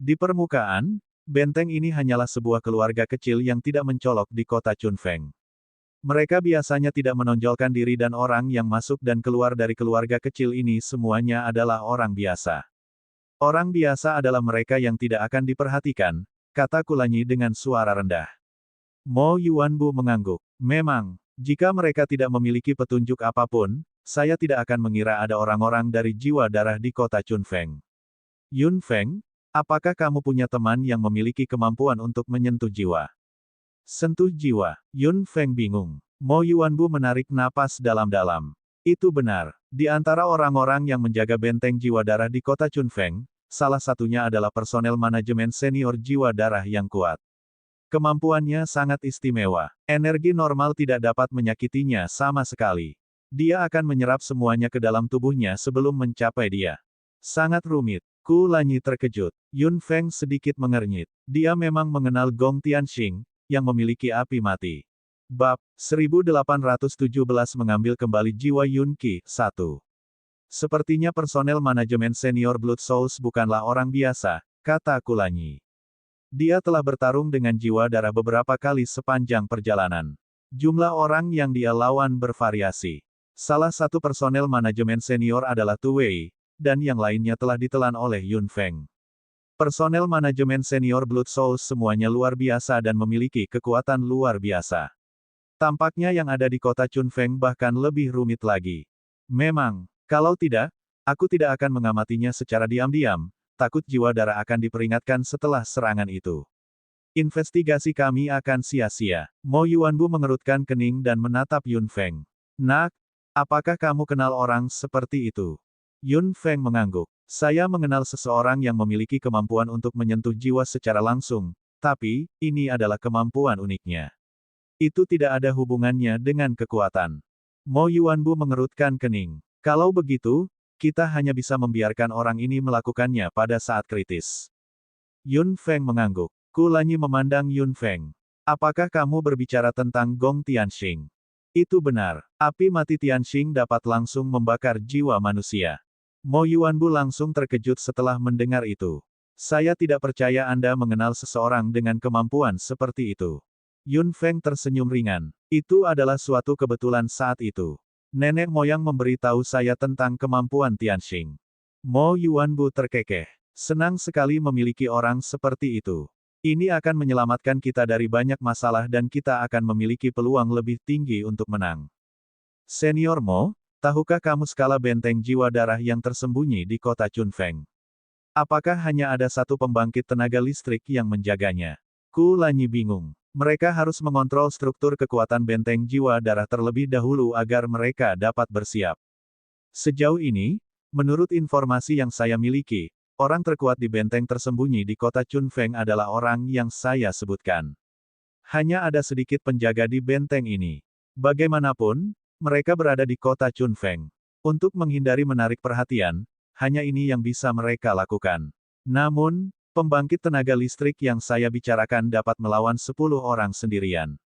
Di permukaan, benteng ini hanyalah sebuah keluarga kecil yang tidak mencolok di kota Chun Feng. Mereka biasanya tidak menonjolkan diri dan orang yang masuk dan keluar dari keluarga kecil ini semuanya adalah orang biasa. Orang biasa adalah mereka yang tidak akan diperhatikan, kata Kulanyi dengan suara rendah. Mo Yuanbu mengangguk. Memang, jika mereka tidak memiliki petunjuk apapun, saya tidak akan mengira ada orang-orang dari jiwa darah di kota Chun Feng. Yun Feng, apakah kamu punya teman yang memiliki kemampuan untuk menyentuh jiwa? Sentuh jiwa. Yun Feng bingung. Mo Yuanbu menarik napas dalam-dalam. Itu benar. Di antara orang-orang yang menjaga benteng jiwa darah di kota Chun Feng, salah satunya adalah personel manajemen senior jiwa darah yang kuat. Kemampuannya sangat istimewa. Energi normal tidak dapat menyakitinya sama sekali. Dia akan menyerap semuanya ke dalam tubuhnya sebelum mencapai dia. Sangat rumit. Kulanyi terkejut. Yun Feng sedikit mengernyit. Dia memang mengenal Gong Tianxing, yang memiliki api mati. Bab 1817 mengambil kembali jiwa Yun Qi. 1. Sepertinya personel manajemen senior Blood Souls bukanlah orang biasa, kata Kulanyi. Dia telah bertarung dengan jiwa darah beberapa kali sepanjang perjalanan. Jumlah orang yang dia lawan bervariasi. Salah satu personel manajemen senior adalah Tu Wei, dan yang lainnya telah ditelan oleh Yun Feng. Personel manajemen senior Blood Souls semuanya luar biasa dan memiliki kekuatan luar biasa. Tampaknya yang ada di kota Chunfeng bahkan lebih rumit lagi. Memang, kalau tidak, aku tidak akan mengamatinya secara diam-diam. Takut jiwa darah akan diperingatkan setelah serangan itu. Investigasi kami akan sia-sia. Mo Yuanbu mengerutkan kening dan menatap Yun Feng. Nak, apakah kamu kenal orang seperti itu? Yun Feng mengangguk. Saya mengenal seseorang yang memiliki kemampuan untuk menyentuh jiwa secara langsung, tapi, ini adalah kemampuan uniknya. Itu tidak ada hubungannya dengan kekuatan. Mo Yuanbu mengerutkan kening. Kalau begitu, kita hanya bisa membiarkan orang ini melakukannya pada saat kritis. Yun Feng mengangguk. Kulanyi memandang Yun Feng. Apakah kamu berbicara tentang Gong Tianxing? Itu benar. Api mati Tianxing dapat langsung membakar jiwa manusia. Mo Yuanbu langsung terkejut setelah mendengar itu. Saya tidak percaya Anda mengenal seseorang dengan kemampuan seperti itu. Yun Feng tersenyum ringan. Itu adalah suatu kebetulan saat itu. Nenek moyang memberitahu saya tentang kemampuan Tianxing. Mo Yuanbu terkekeh. Senang sekali memiliki orang seperti itu. Ini akan menyelamatkan kita dari banyak masalah dan kita akan memiliki peluang lebih tinggi untuk menang. Senior Mo, tahukah kamu skala benteng jiwa darah yang tersembunyi di kota Chunfeng? Apakah hanya ada satu pembangkit tenaga listrik yang menjaganya? Kulanyi bingung. Mereka harus mengontrol struktur kekuatan benteng jiwa darah terlebih dahulu agar mereka dapat bersiap. Sejauh ini, menurut informasi yang saya miliki, orang terkuat di benteng tersembunyi di kota Chunfeng adalah orang yang saya sebutkan. Hanya ada sedikit penjaga di benteng ini. Bagaimanapun, mereka berada di kota Chunfeng. Untuk menghindari menarik perhatian, hanya ini yang bisa mereka lakukan. Namun, pembangkit tenaga listrik yang saya bicarakan dapat melawan 10 orang sendirian.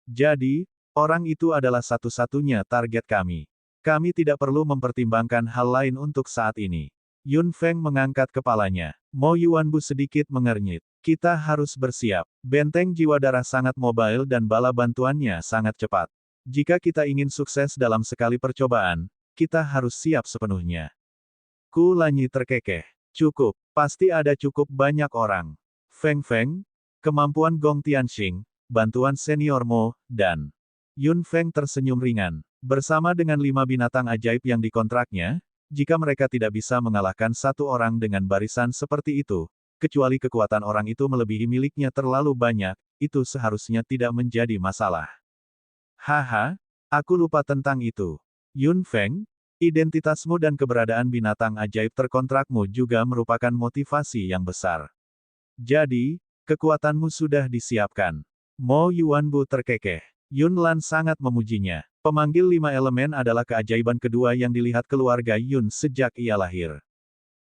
Jadi, orang itu adalah satu-satunya target kami. Kami tidak perlu mempertimbangkan hal lain untuk saat ini. Yun Feng mengangkat kepalanya. Mo Yuanbu sedikit mengernyit. Kita harus bersiap. Benteng jiwa darah sangat mobile dan bala bantuannya sangat cepat. Jika kita ingin sukses dalam sekali percobaan, kita harus siap sepenuhnya. Kulanyi terkekeh. Cukup, pasti ada cukup banyak orang. Feng Feng, kemampuan Gong Tianxing, bantuan senior Mo, dan Yun Feng tersenyum ringan. Bersama dengan 5 binatang ajaib yang dikontraknya, jika mereka tidak bisa mengalahkan satu orang dengan barisan seperti itu, kecuali kekuatan orang itu melebihi miliknya terlalu banyak, itu seharusnya tidak menjadi masalah. Haha, aku lupa tentang itu. Yun Feng, identitasmu dan keberadaan binatang ajaib terkontrakmu juga merupakan motivasi yang besar. Jadi, kekuatanmu sudah disiapkan. Mo Yuanbu terkekeh. Yun Lan sangat memujinya. Pemanggil 5 elemen adalah keajaiban kedua yang dilihat keluarga Yun sejak ia lahir.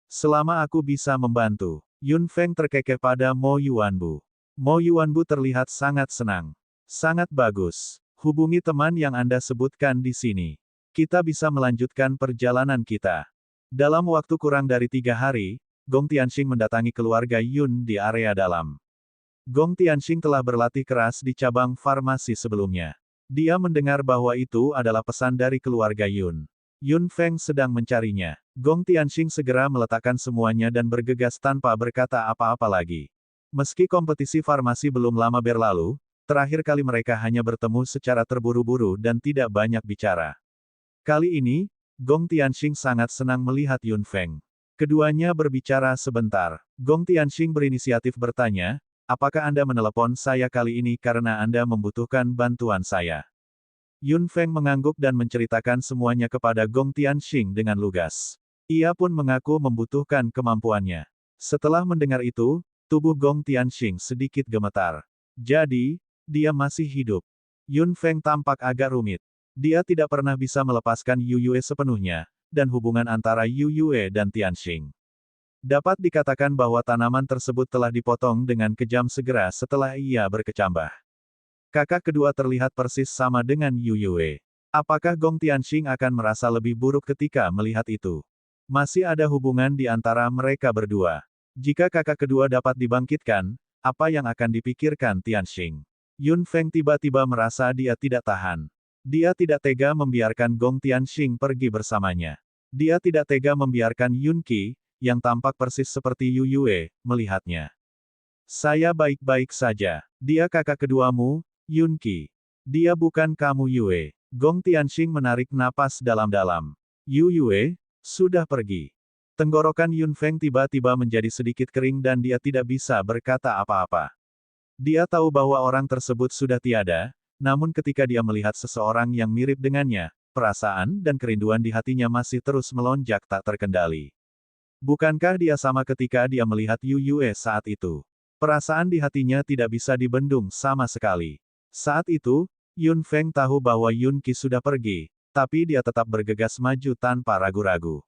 Selama aku bisa membantu, Yun Feng terkekeh pada Mo Yuanbu. Mo Yuanbu terlihat sangat senang. Sangat bagus. Hubungi teman yang Anda sebutkan di sini. Kita bisa melanjutkan perjalanan kita. Dalam waktu kurang dari 3 hari, Gong Tianxing mendatangi keluarga Yun di area dalam. Gong Tianxing telah berlatih keras di cabang farmasi sebelumnya. Dia mendengar bahwa itu adalah pesan dari keluarga Yun. Yun Feng sedang mencarinya. Gong Tianxing segera meletakkan semuanya dan bergegas tanpa berkata apa-apa lagi. Meski kompetisi farmasi belum lama berlalu, terakhir kali mereka hanya bertemu secara terburu-buru dan tidak banyak bicara. Kali ini, Gong Tianxing sangat senang melihat Yun Feng. Keduanya berbicara sebentar. Gong Tianxing berinisiatif bertanya, apakah Anda menelepon saya kali ini karena Anda membutuhkan bantuan saya? Yun Feng mengangguk dan menceritakan semuanya kepada Gong Tianxing dengan lugas. Ia pun mengaku membutuhkan kemampuannya. Setelah mendengar itu, tubuh Gong Tianxing sedikit gemetar. Jadi, dia masih hidup. Yun Feng tampak agak rumit. Dia tidak pernah bisa melepaskan Yu Yue sepenuhnya, dan hubungan antara Yu Yue dan Tianxing. Dapat dikatakan bahwa tanaman tersebut telah dipotong dengan kejam segera setelah ia berkecambah. Kakak kedua terlihat persis sama dengan Yu Yue. Apakah Gong Tianxing akan merasa lebih buruk ketika melihat itu? Masih ada hubungan di antara mereka berdua. Jika kakak kedua dapat dibangkitkan, apa yang akan dipikirkan Tianxing? Yun Feng tiba-tiba merasa dia tidak tahan. Dia tidak tega membiarkan Gong Tianxing pergi bersamanya. Dia tidak tega membiarkan Yun Qi, yang tampak persis seperti Yu Yue, melihatnya. Saya baik-baik saja. Dia kakak keduamu, Yun Qi. Dia bukan kamu Yue. Gong Tianxing menarik napas dalam-dalam. Yu Yue, sudah pergi. Tenggorokan Yun Feng tiba-tiba menjadi sedikit kering dan dia tidak bisa berkata apa-apa. Dia tahu bahwa orang tersebut sudah tiada, namun ketika dia melihat seseorang yang mirip dengannya, perasaan dan kerinduan di hatinya masih terus melonjak tak terkendali. Bukankah dia sama ketika dia melihat Yu Yue saat itu? Perasaan di hatinya tidak bisa dibendung sama sekali. Saat itu, Yun Feng tahu bahwa Yun Qi sudah pergi, tapi dia tetap bergegas maju tanpa ragu-ragu.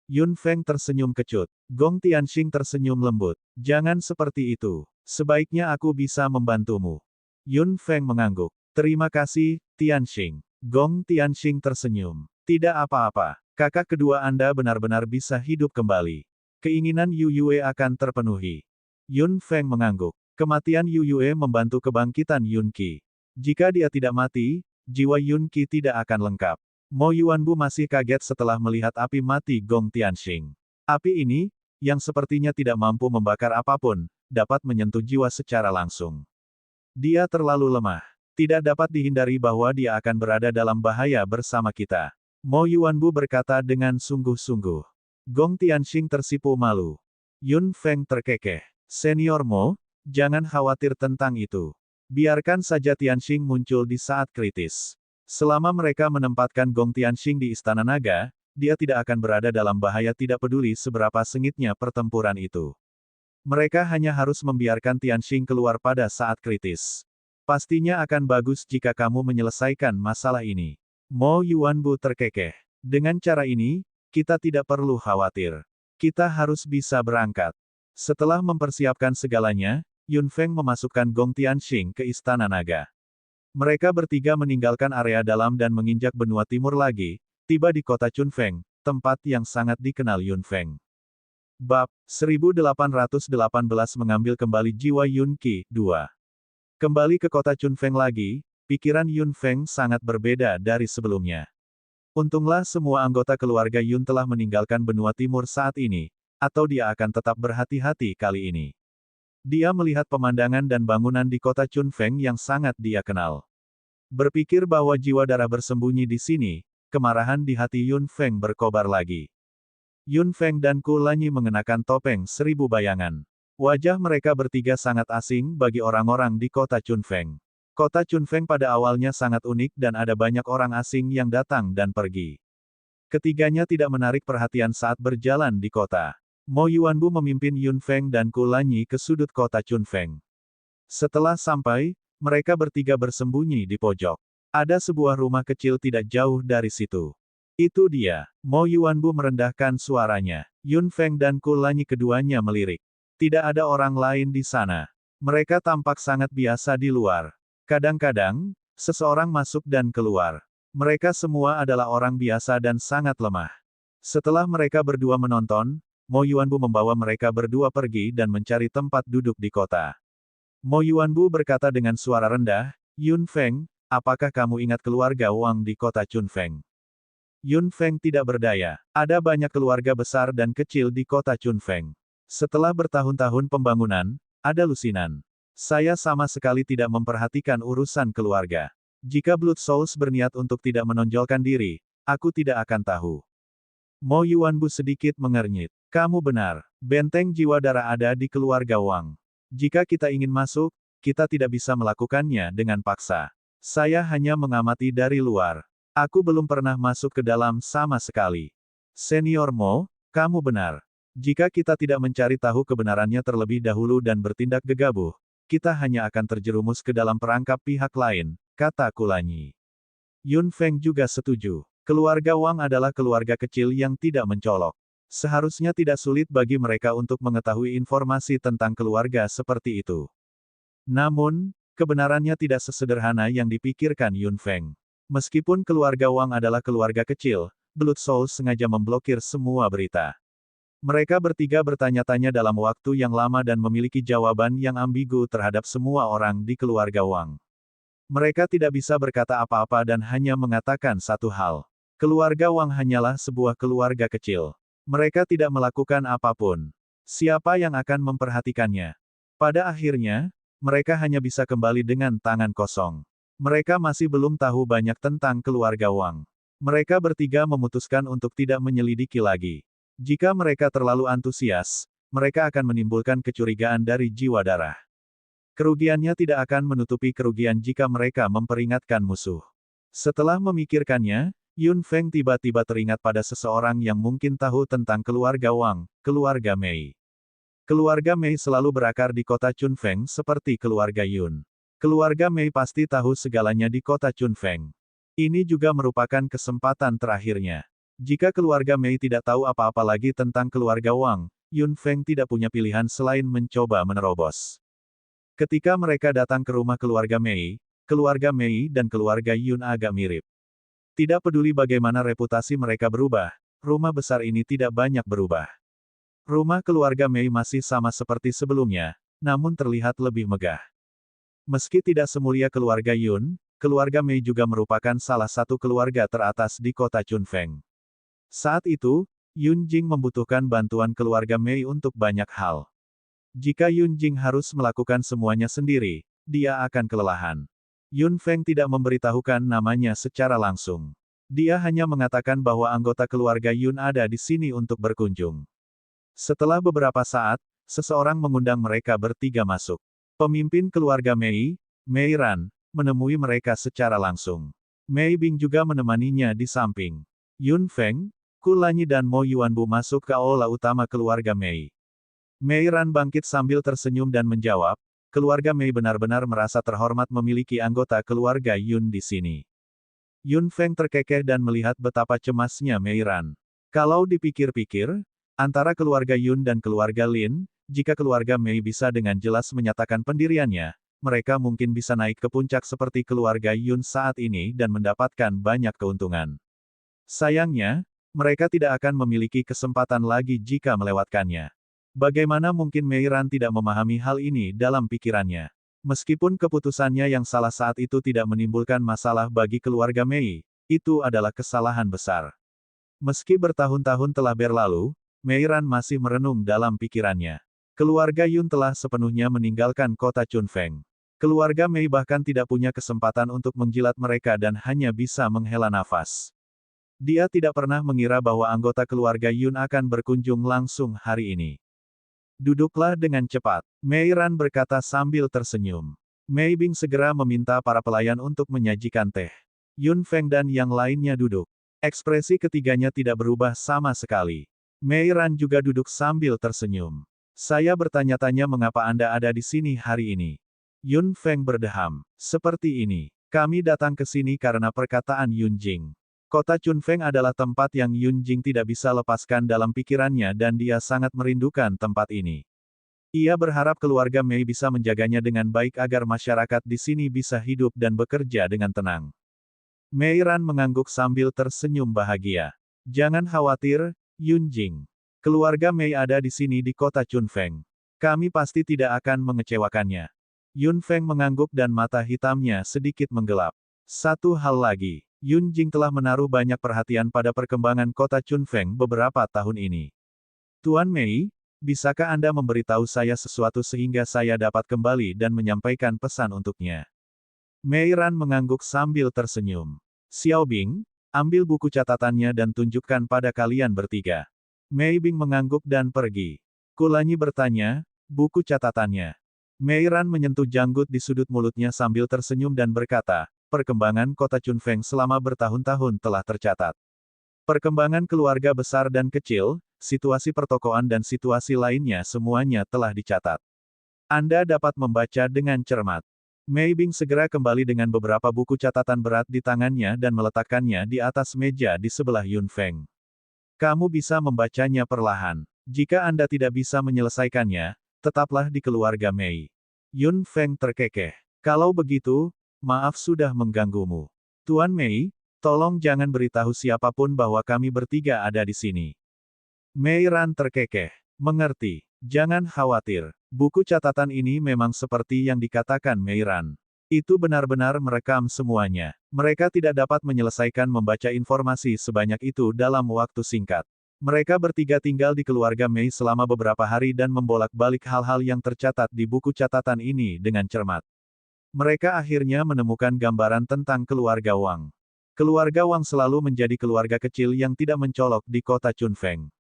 Yun Feng tersenyum kecut. Gong Tianxing tersenyum lembut. Jangan seperti itu. Sebaiknya aku bisa membantumu. Yun Feng mengangguk. Terima kasih, Tianxing. Gong Tianxing tersenyum. Tidak apa-apa. Kakak kedua Anda benar-benar bisa hidup kembali. Keinginan Yu Yue akan terpenuhi. Yun Feng mengangguk. Kematian Yu Yue membantu kebangkitan Yun Qi. Jika dia tidak mati, jiwa Yun Qi tidak akan lengkap. Mo Yuanbu masih kaget setelah melihat api mati Gong Tianxing. Api ini, yang sepertinya tidak mampu membakar apapun, dapat menyentuh jiwa secara langsung. Dia terlalu lemah. Tidak dapat dihindari bahwa dia akan berada dalam bahaya bersama kita. Mo Yuanbu berkata dengan sungguh-sungguh. Gong Tianxing tersipu malu. Yun Feng terkekeh. Senior Mo, jangan khawatir tentang itu. Biarkan saja Tianxing muncul di saat kritis. Selama mereka menempatkan Gong Tianxing di Istana Naga, dia tidak akan berada dalam bahaya tidak peduli seberapa sengitnya pertempuran itu. Mereka hanya harus membiarkan Tianxing keluar pada saat kritis. Pastinya akan bagus jika kamu menyelesaikan masalah ini. Mo Yuanbu terkekeh. Dengan cara ini, kita tidak perlu khawatir. Kita harus bisa berangkat. Setelah mempersiapkan segalanya, Yun Feng memasukkan Gong Tianxing ke Istana Naga. Mereka bertiga meninggalkan area dalam dan menginjak benua timur lagi, tiba di kota Chunfeng, tempat yang sangat dikenal Yun Feng. Bab 1818 mengambil kembali jiwa Yun Qi, 2. Kembali ke kota Chunfeng lagi, pikiran Yun Feng sangat berbeda dari sebelumnya. Untunglah semua anggota keluarga Yun telah meninggalkan benua timur saat ini, atau dia akan tetap berhati-hati kali ini. Dia melihat pemandangan dan bangunan di kota Chunfeng yang sangat dia kenal. Berpikir bahwa jiwa darah bersembunyi di sini, kemarahan di hati Yun Feng berkobar lagi. Yun Feng dan Ku Lanyi mengenakan topeng 1000 bayangan. Wajah mereka bertiga sangat asing bagi orang-orang di kota Chunfeng. Kota Chunfeng pada awalnya sangat unik dan ada banyak orang asing yang datang dan pergi. Ketiganya tidak menarik perhatian saat berjalan di kota. Mo Yuanbu memimpin Yun Feng dan Ku Lanyi ke sudut kota Chunfeng. Setelah sampai, mereka bertiga bersembunyi di pojok. Ada sebuah rumah kecil tidak jauh dari situ. Itu dia. Mo Yuanbu merendahkan suaranya. Yun Feng dan Ku Lanyi keduanya melirik. Tidak ada orang lain di sana. Mereka tampak sangat biasa di luar. Kadang-kadang, seseorang masuk dan keluar. Mereka semua adalah orang biasa dan sangat lemah. Setelah mereka berdua menonton, Mo Yuanbu membawa mereka berdua pergi dan mencari tempat duduk di kota. Mo Yuanbu berkata dengan suara rendah, Yun Feng, apakah kamu ingat keluarga Wang di kota Chunfeng? Yun Feng tidak berdaya. Ada banyak keluarga besar dan kecil di kota Chunfeng. Setelah bertahun-tahun pembangunan, ada lusinan. Saya sama sekali tidak memperhatikan urusan keluarga. Jika Blood Souls berniat untuk tidak menonjolkan diri, aku tidak akan tahu. Mo Yuanbu sedikit mengernyit. Kamu benar. Benteng jiwa darah ada di keluarga Wang. Jika kita ingin masuk, kita tidak bisa melakukannya dengan paksa. Saya hanya mengamati dari luar. Aku belum pernah masuk ke dalam sama sekali. Senior Mo, kamu benar. Jika kita tidak mencari tahu kebenarannya terlebih dahulu dan bertindak gegabah, kita hanya akan terjerumus ke dalam perangkap pihak lain, kata Ku Lanyi. Yun Feng juga setuju. Keluarga Wang adalah keluarga kecil yang tidak mencolok. Seharusnya tidak sulit bagi mereka untuk mengetahui informasi tentang keluarga seperti itu. Namun, kebenarannya tidak sesederhana yang dipikirkan Yun Feng. Meskipun keluarga Wang adalah keluarga kecil, Blood Souls sengaja memblokir semua berita. Mereka bertiga bertanya-tanya dalam waktu yang lama dan memiliki jawaban yang ambigu terhadap semua orang di keluarga Wang. Mereka tidak bisa berkata apa-apa dan hanya mengatakan satu hal. Keluarga Wang hanyalah sebuah keluarga kecil. Mereka tidak melakukan apapun. Siapa yang akan memperhatikannya? Pada akhirnya, mereka hanya bisa kembali dengan tangan kosong. Mereka masih belum tahu banyak tentang keluarga Wang. Mereka bertiga memutuskan untuk tidak menyelidiki lagi. Jika mereka terlalu antusias, mereka akan menimbulkan kecurigaan dari jiwa darah. Kerugiannya tidak akan menutupi kerugian jika mereka memperingatkan musuh. Setelah memikirkannya, Yun Feng tiba-tiba teringat pada seseorang yang mungkin tahu tentang keluarga Wang, keluarga Mei. Keluarga Mei selalu berakar di kota Chunfeng seperti keluarga Yun. Keluarga Mei pasti tahu segalanya di kota Chunfeng. Ini juga merupakan kesempatan terakhirnya. Jika keluarga Mei tidak tahu apa-apa lagi tentang keluarga Wang, Yun Feng tidak punya pilihan selain mencoba menerobos. Ketika mereka datang ke rumah keluarga Mei dan keluarga Yun agak mirip. Tidak peduli bagaimana reputasi mereka berubah, rumah besar ini tidak banyak berubah. Rumah keluarga Mei masih sama seperti sebelumnya, namun terlihat lebih megah. Meski tidak semulia keluarga Yun, keluarga Mei juga merupakan salah satu keluarga teratas di kota Chunfeng. Saat itu, Yun Jing membutuhkan bantuan keluarga Mei untuk banyak hal. Jika Yun Jing harus melakukan semuanya sendiri, dia akan kelelahan. Yun Feng tidak memberitahukan namanya secara langsung. Dia hanya mengatakan bahwa anggota keluarga Yun ada di sini untuk berkunjung. Setelah beberapa saat, seseorang mengundang mereka bertiga masuk. Pemimpin keluarga Mei, Mei Ran, menemui mereka secara langsung. Mei Bing juga menemaninya di samping. Yun Feng, Ku Lanyi dan Mo Yuanbu masuk ke aula utama keluarga Mei. Mei Ran bangkit sambil tersenyum dan menjawab, keluarga Mei benar-benar merasa terhormat memiliki anggota keluarga Yun di sini. Yun Feng terkekeh dan melihat betapa cemasnya Mei Ran. Kalau dipikir-pikir, antara keluarga Yun dan keluarga Lin, jika keluarga Mei bisa dengan jelas menyatakan pendiriannya, mereka mungkin bisa naik ke puncak seperti keluarga Yun saat ini dan mendapatkan banyak keuntungan. Sayangnya, mereka tidak akan memiliki kesempatan lagi jika melewatkannya. Bagaimana mungkin Mei Ran tidak memahami hal ini dalam pikirannya? Meskipun keputusannya yang salah saat itu tidak menimbulkan masalah bagi keluarga Mei, itu adalah kesalahan besar. Meski bertahun-tahun telah berlalu, Mei Ran masih merenung dalam pikirannya. Keluarga Yun telah sepenuhnya meninggalkan kota Chunfeng. Keluarga Mei bahkan tidak punya kesempatan untuk menjilat mereka dan hanya bisa menghela nafas. Dia tidak pernah mengira bahwa anggota keluarga Yun akan berkunjung langsung hari ini. Duduklah dengan cepat, Mei Ran berkata sambil tersenyum. Mei Bing segera meminta para pelayan untuk menyajikan teh. Yun Feng dan yang lainnya duduk. Ekspresi ketiganya tidak berubah sama sekali. Mei Ran juga duduk sambil tersenyum. Saya bertanya-tanya mengapa Anda ada di sini hari ini. Yun Feng berdeham. Seperti ini. Kami datang ke sini karena perkataan Yun Jing. Kota Chunfeng adalah tempat yang Yun Jing tidak bisa lepaskan dalam pikirannya dan dia sangat merindukan tempat ini. Ia berharap keluarga Mei bisa menjaganya dengan baik agar masyarakat di sini bisa hidup dan bekerja dengan tenang. Mei Ran mengangguk sambil tersenyum bahagia. Jangan khawatir, Yun Jing. Keluarga Mei ada di sini di kota Chunfeng. Kami pasti tidak akan mengecewakannya. Yun Feng mengangguk dan mata hitamnya sedikit menggelap. Satu hal lagi, Yun Jing telah menaruh banyak perhatian pada perkembangan kota Chunfeng beberapa tahun ini. Tuan Mei, bisakah Anda memberitahu saya sesuatu sehingga saya dapat kembali dan menyampaikan pesan untuknya? Mei Ran mengangguk sambil tersenyum. Xiao Bing, ambil buku catatannya dan tunjukkan pada kalian bertiga. Mei Bing mengangguk dan pergi. Ku Lanyi bertanya, buku catatannya. Mei Ran menyentuh janggut di sudut mulutnya sambil tersenyum dan berkata, perkembangan kota Chunfeng selama bertahun-tahun telah tercatat. Perkembangan keluarga besar dan kecil, situasi pertokoan dan situasi lainnya semuanya telah dicatat. Anda dapat membaca dengan cermat. Mei Bing segera kembali dengan beberapa buku catatan berat di tangannya dan meletakkannya di atas meja di sebelah Yun Feng. Kamu bisa membacanya perlahan. Jika Anda tidak bisa menyelesaikannya, tetaplah di keluarga Mei. Yun Feng terkekeh. Kalau begitu, maaf sudah mengganggumu. Tuan Mei, tolong jangan beritahu siapapun bahwa kami bertiga ada di sini. Mei Ran terkekeh. Mengerti. Jangan khawatir. Buku catatan ini memang seperti yang dikatakan Mei Ran. Itu benar-benar merekam semuanya. Mereka tidak dapat menyelesaikan membaca informasi sebanyak itu dalam waktu singkat. Mereka bertiga tinggal di keluarga Mei selama beberapa hari dan membolak-balik hal-hal yang tercatat di buku catatan ini dengan cermat. Mereka akhirnya menemukan gambaran tentang keluarga Wang. Keluarga Wang selalu menjadi keluarga kecil yang tidak mencolok di kota Chunfeng.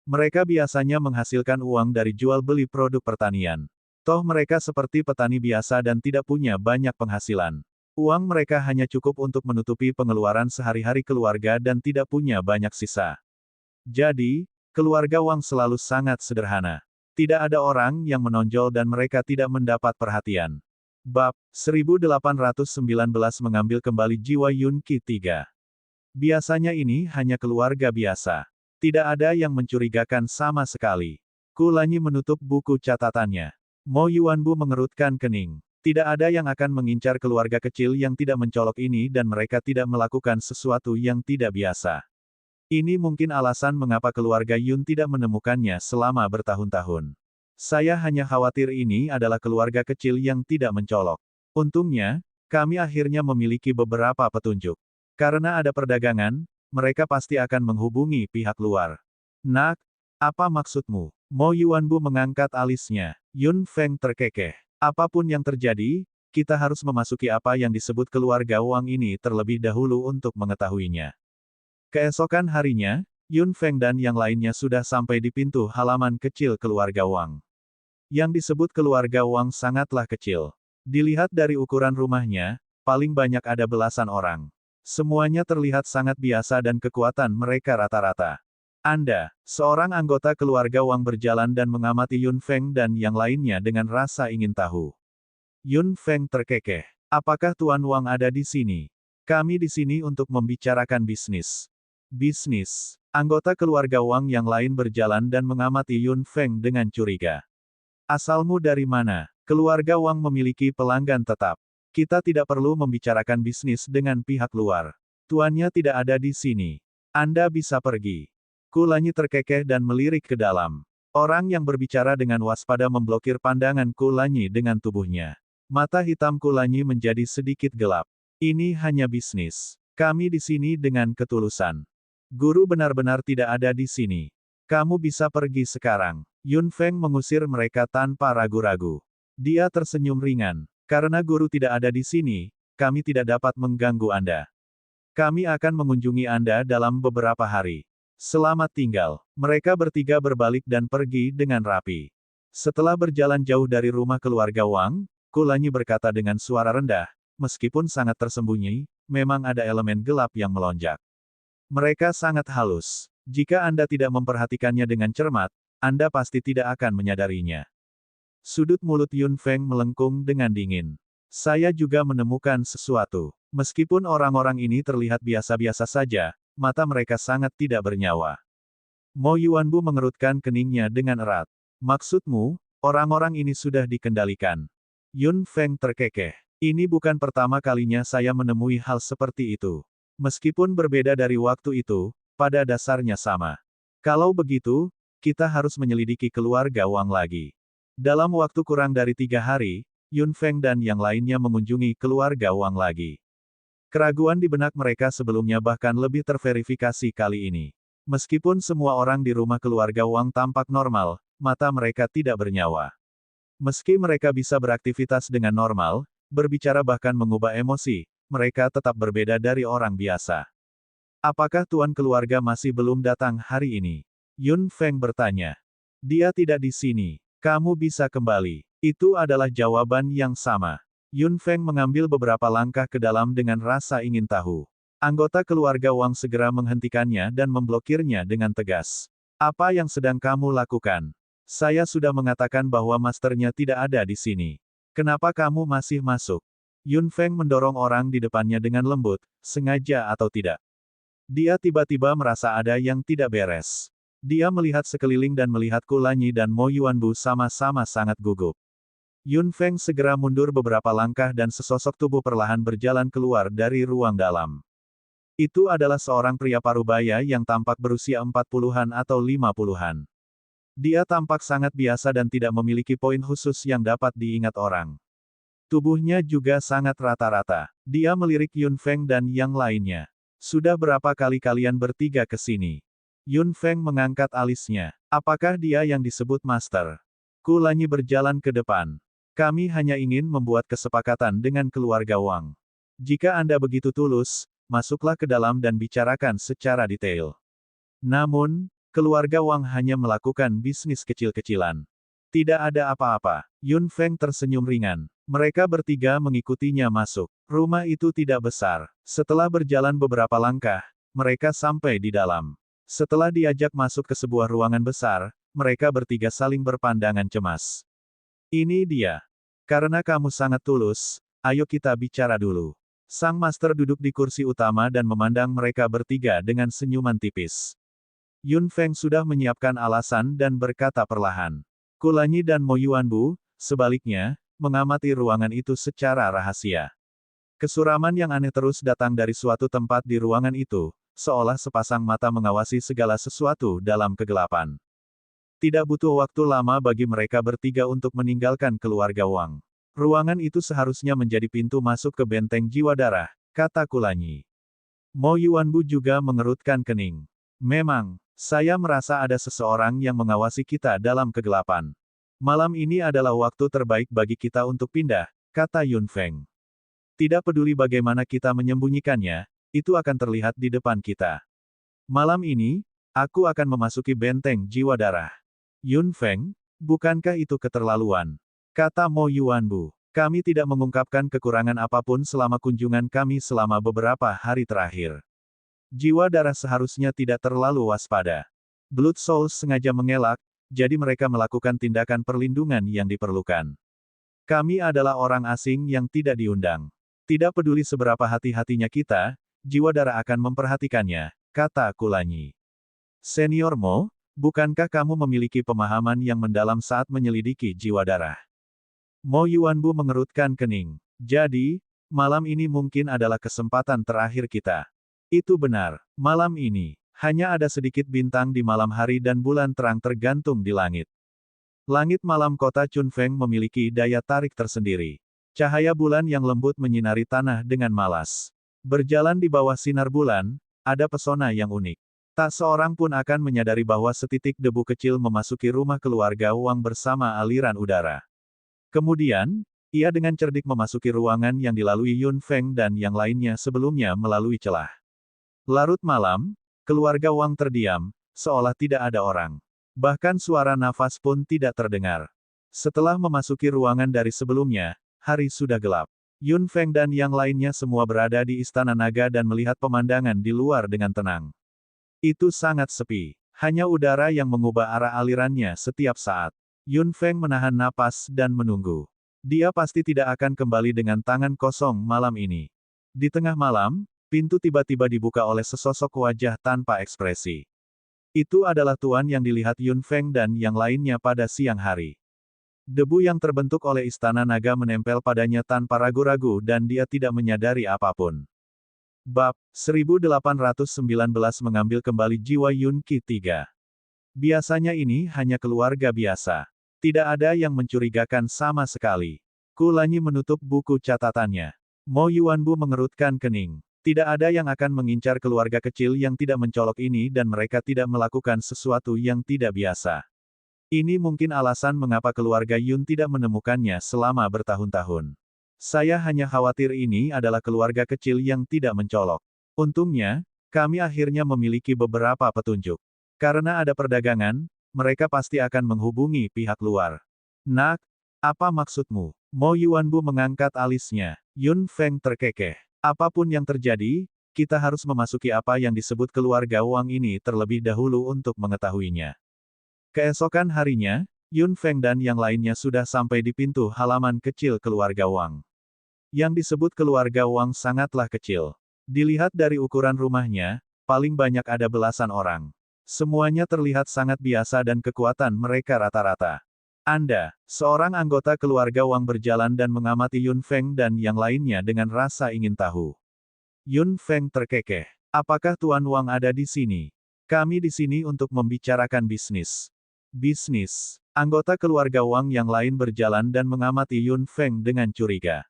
Mereka biasanya menghasilkan uang dari jual beli produk pertanian. Toh mereka seperti petani biasa dan tidak punya banyak penghasilan. Uang mereka hanya cukup untuk menutupi pengeluaran sehari-hari keluarga dan tidak punya banyak sisa. Jadi, keluarga Wang selalu sangat sederhana. Tidak ada orang yang menonjol dan mereka tidak mendapat perhatian. Bab 1819 mengambil kembali jiwa Yun Qi 3. Biasanya ini hanya keluarga biasa. Tidak ada yang mencurigakan sama sekali. Kulanyi menutup buku catatannya. Mo Yuanbu mengerutkan kening. Tidak ada yang akan mengincar keluarga kecil yang tidak mencolok ini dan mereka tidak melakukan sesuatu yang tidak biasa. Ini mungkin alasan mengapa keluarga Yun tidak menemukannya selama bertahun-tahun. Saya hanya khawatir ini adalah keluarga kecil yang tidak mencolok. Untungnya, kami akhirnya memiliki beberapa petunjuk. Karena ada perdagangan, mereka pasti akan menghubungi pihak luar. Nak, apa maksudmu? Mo Yuanbu mengangkat alisnya. Yun Feng terkekeh. Apapun yang terjadi, kita harus memasuki apa yang disebut keluarga Wang ini terlebih dahulu untuk mengetahuinya. Keesokan harinya, Yun Feng dan yang lainnya sudah sampai di pintu halaman kecil keluarga Wang. Yang disebut keluarga Wang sangatlah kecil. Dilihat dari ukuran rumahnya, paling banyak ada belasan orang. Semuanya terlihat sangat biasa dan kekuatan mereka rata-rata. Anda, seorang anggota keluarga Wang berjalan dan mengamati Yun Feng dan yang lainnya dengan rasa ingin tahu. Yun Feng terkekeh. Apakah Tuan Wang ada di sini? Kami di sini untuk membicarakan bisnis. Bisnis. Anggota keluarga Wang yang lain berjalan dan mengamati Yun Feng dengan curiga. Asalmu dari mana? Keluarga Wang memiliki pelanggan tetap. Kita tidak perlu membicarakan bisnis dengan pihak luar. Tuannya tidak ada di sini. Anda bisa pergi. Kulanyi terkekeh dan melirik ke dalam. Orang yang berbicara dengan waspada memblokir pandangan Kulanyi dengan tubuhnya. Mata hitam Kulanyi menjadi sedikit gelap. Ini hanya bisnis. Kami di sini dengan ketulusan. Guru benar-benar tidak ada di sini. Kamu bisa pergi sekarang. Yun Feng mengusir mereka tanpa ragu-ragu. Dia tersenyum ringan. Karena guru tidak ada di sini, kami tidak dapat mengganggu Anda. Kami akan mengunjungi Anda dalam beberapa hari. Selamat tinggal. Mereka bertiga berbalik dan pergi dengan rapi. Setelah berjalan jauh dari rumah keluarga Wang, Kulanyi berkata dengan suara rendah, meskipun sangat tersembunyi, memang ada elemen gelap yang melonjak. Mereka sangat halus. Jika Anda tidak memperhatikannya dengan cermat, Anda pasti tidak akan menyadarinya. Sudut mulut Yun Feng melengkung dengan dingin. Saya juga menemukan sesuatu. Meskipun orang-orang ini terlihat biasa-biasa saja, mata mereka sangat tidak bernyawa. Mo Yuanbu mengerutkan keningnya dengan erat. Maksudmu, orang-orang ini sudah dikendalikan? Yun Feng terkekeh. Ini bukan pertama kalinya saya menemui hal seperti itu. Meskipun berbeda dari waktu itu, pada dasarnya sama. Kalau begitu, kita harus menyelidiki keluarga Wang lagi. Dalam waktu kurang dari 3 hari, Yun Feng dan yang lainnya mengunjungi keluarga Wang lagi. Keraguan di benak mereka sebelumnya bahkan lebih terverifikasi kali ini. Meskipun semua orang di rumah keluarga Wang tampak normal, mata mereka tidak bernyawa. Meski mereka bisa beraktivitas dengan normal, berbicara bahkan mengubah emosi, mereka tetap berbeda dari orang biasa. Apakah tuan keluarga masih belum datang hari ini? Yun Feng bertanya. Dia tidak di sini. Kamu bisa kembali. Itu adalah jawaban yang sama. Yun Feng mengambil beberapa langkah ke dalam dengan rasa ingin tahu. Anggota keluarga Wang segera menghentikannya dan memblokirnya dengan tegas. Apa yang sedang kamu lakukan? Saya sudah mengatakan bahwa masternya tidak ada di sini. Kenapa kamu masih masuk? Yun Feng mendorong orang di depannya dengan lembut, sengaja atau tidak. Dia tiba-tiba merasa ada yang tidak beres. Dia melihat sekeliling dan melihat Kulanyi dan Mo Yuanbu sama-sama sangat gugup. Yun Feng segera mundur beberapa langkah dan sesosok tubuh perlahan berjalan keluar dari ruang dalam. Itu adalah seorang pria parubaya yang tampak berusia 40-an atau 50-an. Dia tampak sangat biasa dan tidak memiliki poin khusus yang dapat diingat orang. Tubuhnya juga sangat rata-rata. Dia melirik Yun Feng dan yang lainnya. Sudah berapa kali kalian bertiga ke sini? Yun Feng mengangkat alisnya. Apakah dia yang disebut Master? Kulanyi berjalan ke depan. Kami hanya ingin membuat kesepakatan dengan keluarga Wang. Jika Anda begitu tulus, masuklah ke dalam dan bicarakan secara detail. Namun, keluarga Wang hanya melakukan bisnis kecil-kecilan. Tidak ada apa-apa. Yun Feng tersenyum ringan. Mereka bertiga mengikutinya masuk. Rumah itu tidak besar. Setelah berjalan beberapa langkah, mereka sampai di dalam. Setelah diajak masuk ke sebuah ruangan besar, mereka bertiga saling berpandangan cemas. Ini dia. Karena kamu sangat tulus, ayo kita bicara dulu. Sang master duduk di kursi utama dan memandang mereka bertiga dengan senyuman tipis. Yun Feng sudah menyiapkan alasan dan berkata perlahan. Kulanyi dan Mo Yuanbu, sebaliknya, mengamati ruangan itu secara rahasia. Kesuraman yang aneh terus datang dari suatu tempat di ruangan itu, seolah sepasang mata mengawasi segala sesuatu dalam kegelapan. Tidak butuh waktu lama bagi mereka bertiga untuk meninggalkan keluarga Wang. Ruangan itu seharusnya menjadi pintu masuk ke benteng jiwa darah, kata Kulanyi. Mo Yuanbu juga mengerutkan kening. Memang, saya merasa ada seseorang yang mengawasi kita dalam kegelapan. Malam ini adalah waktu terbaik bagi kita untuk pindah, kata Yun Feng. Tidak peduli bagaimana kita menyembunyikannya, itu akan terlihat di depan kita. Malam ini, aku akan memasuki benteng jiwa darah. Yun Feng, bukankah itu keterlaluan? Kata Mo Yuanbu. Kami tidak mengungkapkan kekurangan apapun selama kunjungan kami selama beberapa hari terakhir. Jiwa darah seharusnya tidak terlalu waspada. Blood Souls sengaja mengelak, jadi mereka melakukan tindakan perlindungan yang diperlukan. Kami adalah orang asing yang tidak diundang. Tidak peduli seberapa hati-hatinya kita, jiwa darah akan memperhatikannya, kata Kulanyi. Senior Mo, bukankah kamu memiliki pemahaman yang mendalam saat menyelidiki jiwa darah? Mo Yuanbu mengerutkan kening. Jadi, malam ini mungkin adalah kesempatan terakhir kita. Itu benar. Malam ini, hanya ada sedikit bintang di malam hari dan bulan terang tergantung di langit. Langit malam kota Chunfeng memiliki daya tarik tersendiri. Cahaya bulan yang lembut menyinari tanah dengan malas. Berjalan di bawah sinar bulan, ada pesona yang unik. Tak seorang pun akan menyadari bahwa setitik debu kecil memasuki rumah keluarga Wang bersama aliran udara. Kemudian, ia dengan cerdik memasuki ruangan yang dilalui Yun Feng dan yang lainnya sebelumnya melalui celah. Larut malam, keluarga Wang terdiam, seolah tidak ada orang. Bahkan suara nafas pun tidak terdengar. Setelah memasuki ruangan dari sebelumnya, hari sudah gelap. Yun Feng dan yang lainnya semua berada di Istana Naga dan melihat pemandangan di luar dengan tenang. Itu sangat sepi. Hanya udara yang mengubah arah alirannya setiap saat. Yun Feng menahan napas dan menunggu. Dia pasti tidak akan kembali dengan tangan kosong malam ini. Di tengah malam, pintu tiba-tiba dibuka oleh sesosok wajah tanpa ekspresi. Itu adalah tuan yang dilihat Yun Feng dan yang lainnya pada siang hari. Debu yang terbentuk oleh Istana Naga menempel padanya tanpa ragu-ragu dan dia tidak menyadari apapun. Bab 1819 mengambil kembali jiwa Yun Qi 3. Biasanya ini hanya keluarga biasa. Tidak ada yang mencurigakan sama sekali. Kulanyi menutup buku catatannya. Mo Yuanbu mengerutkan kening. Tidak ada yang akan mengincar keluarga kecil yang tidak mencolok ini dan mereka tidak melakukan sesuatu yang tidak biasa. Ini mungkin alasan mengapa keluarga Yun tidak menemukannya selama bertahun-tahun. Saya hanya khawatir ini adalah keluarga kecil yang tidak mencolok. Untungnya, kami akhirnya memiliki beberapa petunjuk. Karena ada perdagangan, mereka pasti akan menghubungi pihak luar. Nak, apa maksudmu? Mo Yuanbu mengangkat alisnya. Yun Feng terkekeh. Apapun yang terjadi, kita harus memasuki apa yang disebut keluarga Wang ini terlebih dahulu untuk mengetahuinya. Keesokan harinya, Yun Feng dan yang lainnya sudah sampai di pintu halaman kecil keluarga Wang. Yang disebut keluarga Wang sangatlah kecil. Dilihat dari ukuran rumahnya, paling banyak ada belasan orang. Semuanya terlihat sangat biasa dan kekuatan mereka rata-rata. Anda, seorang anggota keluarga Wang berjalan dan mengamati Yun Feng dan yang lainnya dengan rasa ingin tahu. Yun Feng terkekeh. Apakah Tuan Wang ada di sini? Kami di sini untuk membicarakan bisnis. Bisnis. Anggota keluarga Wang yang lain berjalan dan mengamati Yun Feng dengan curiga.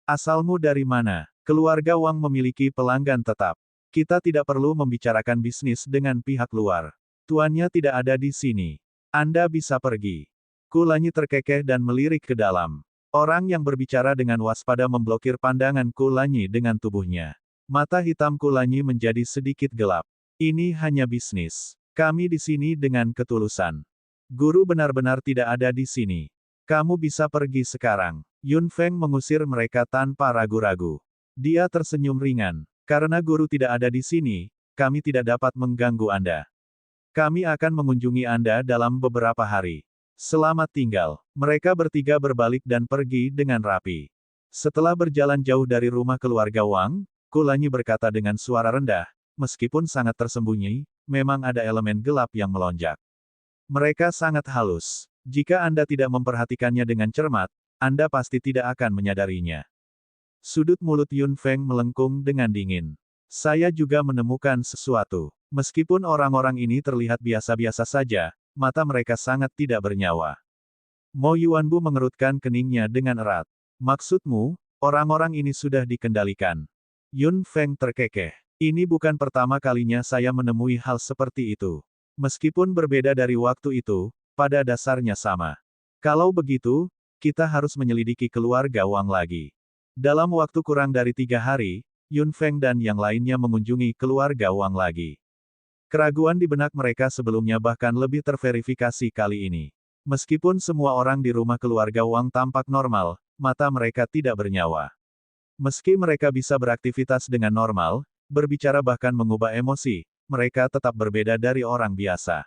Asalmu dari mana? Keluarga Wang memiliki pelanggan tetap. Kita tidak perlu membicarakan bisnis dengan pihak luar. Tuannya tidak ada di sini. Anda bisa pergi. Kulanyi terkekeh dan melirik ke dalam. Orang yang berbicara dengan waspada memblokir pandangan Kulanyi dengan tubuhnya. Mata hitam Kulanyi menjadi sedikit gelap. Ini hanya bisnis. Kami di sini dengan ketulusan. Guru benar-benar tidak ada di sini. Kamu bisa pergi sekarang. Yun Feng mengusir mereka tanpa ragu-ragu. Dia tersenyum ringan. Karena guru tidak ada di sini, kami tidak dapat mengganggu Anda. Kami akan mengunjungi Anda dalam beberapa hari. Selamat tinggal. Mereka bertiga berbalik dan pergi dengan rapi. Setelah berjalan jauh dari rumah keluarga Wang, Kulanyi berkata dengan suara rendah, meskipun sangat tersembunyi, memang ada elemen gelap yang melonjak. Mereka sangat halus. Jika Anda tidak memperhatikannya dengan cermat, Anda pasti tidak akan menyadarinya. Sudut mulut Yun Feng melengkung dengan dingin. Saya juga menemukan sesuatu. Meskipun orang-orang ini terlihat biasa-biasa saja, mata mereka sangat tidak bernyawa. Mo Yuanbu mengerutkan keningnya dengan erat. Maksudmu, orang-orang ini sudah dikendalikan? Yun Feng terkekeh. Ini bukan pertama kalinya saya menemui hal seperti itu. Meskipun berbeda dari waktu itu, pada dasarnya sama. Kalau begitu, kita harus menyelidiki keluarga Wang lagi. Dalam waktu kurang dari 3 hari, Yun Feng dan yang lainnya mengunjungi keluarga Wang lagi. Keraguan di benak mereka sebelumnya bahkan lebih terverifikasi kali ini. Meskipun semua orang di rumah keluarga Wang tampak normal, mata mereka tidak bernyawa. Meski mereka bisa beraktivitas dengan normal, berbicara bahkan mengubah emosi, mereka tetap berbeda dari orang biasa.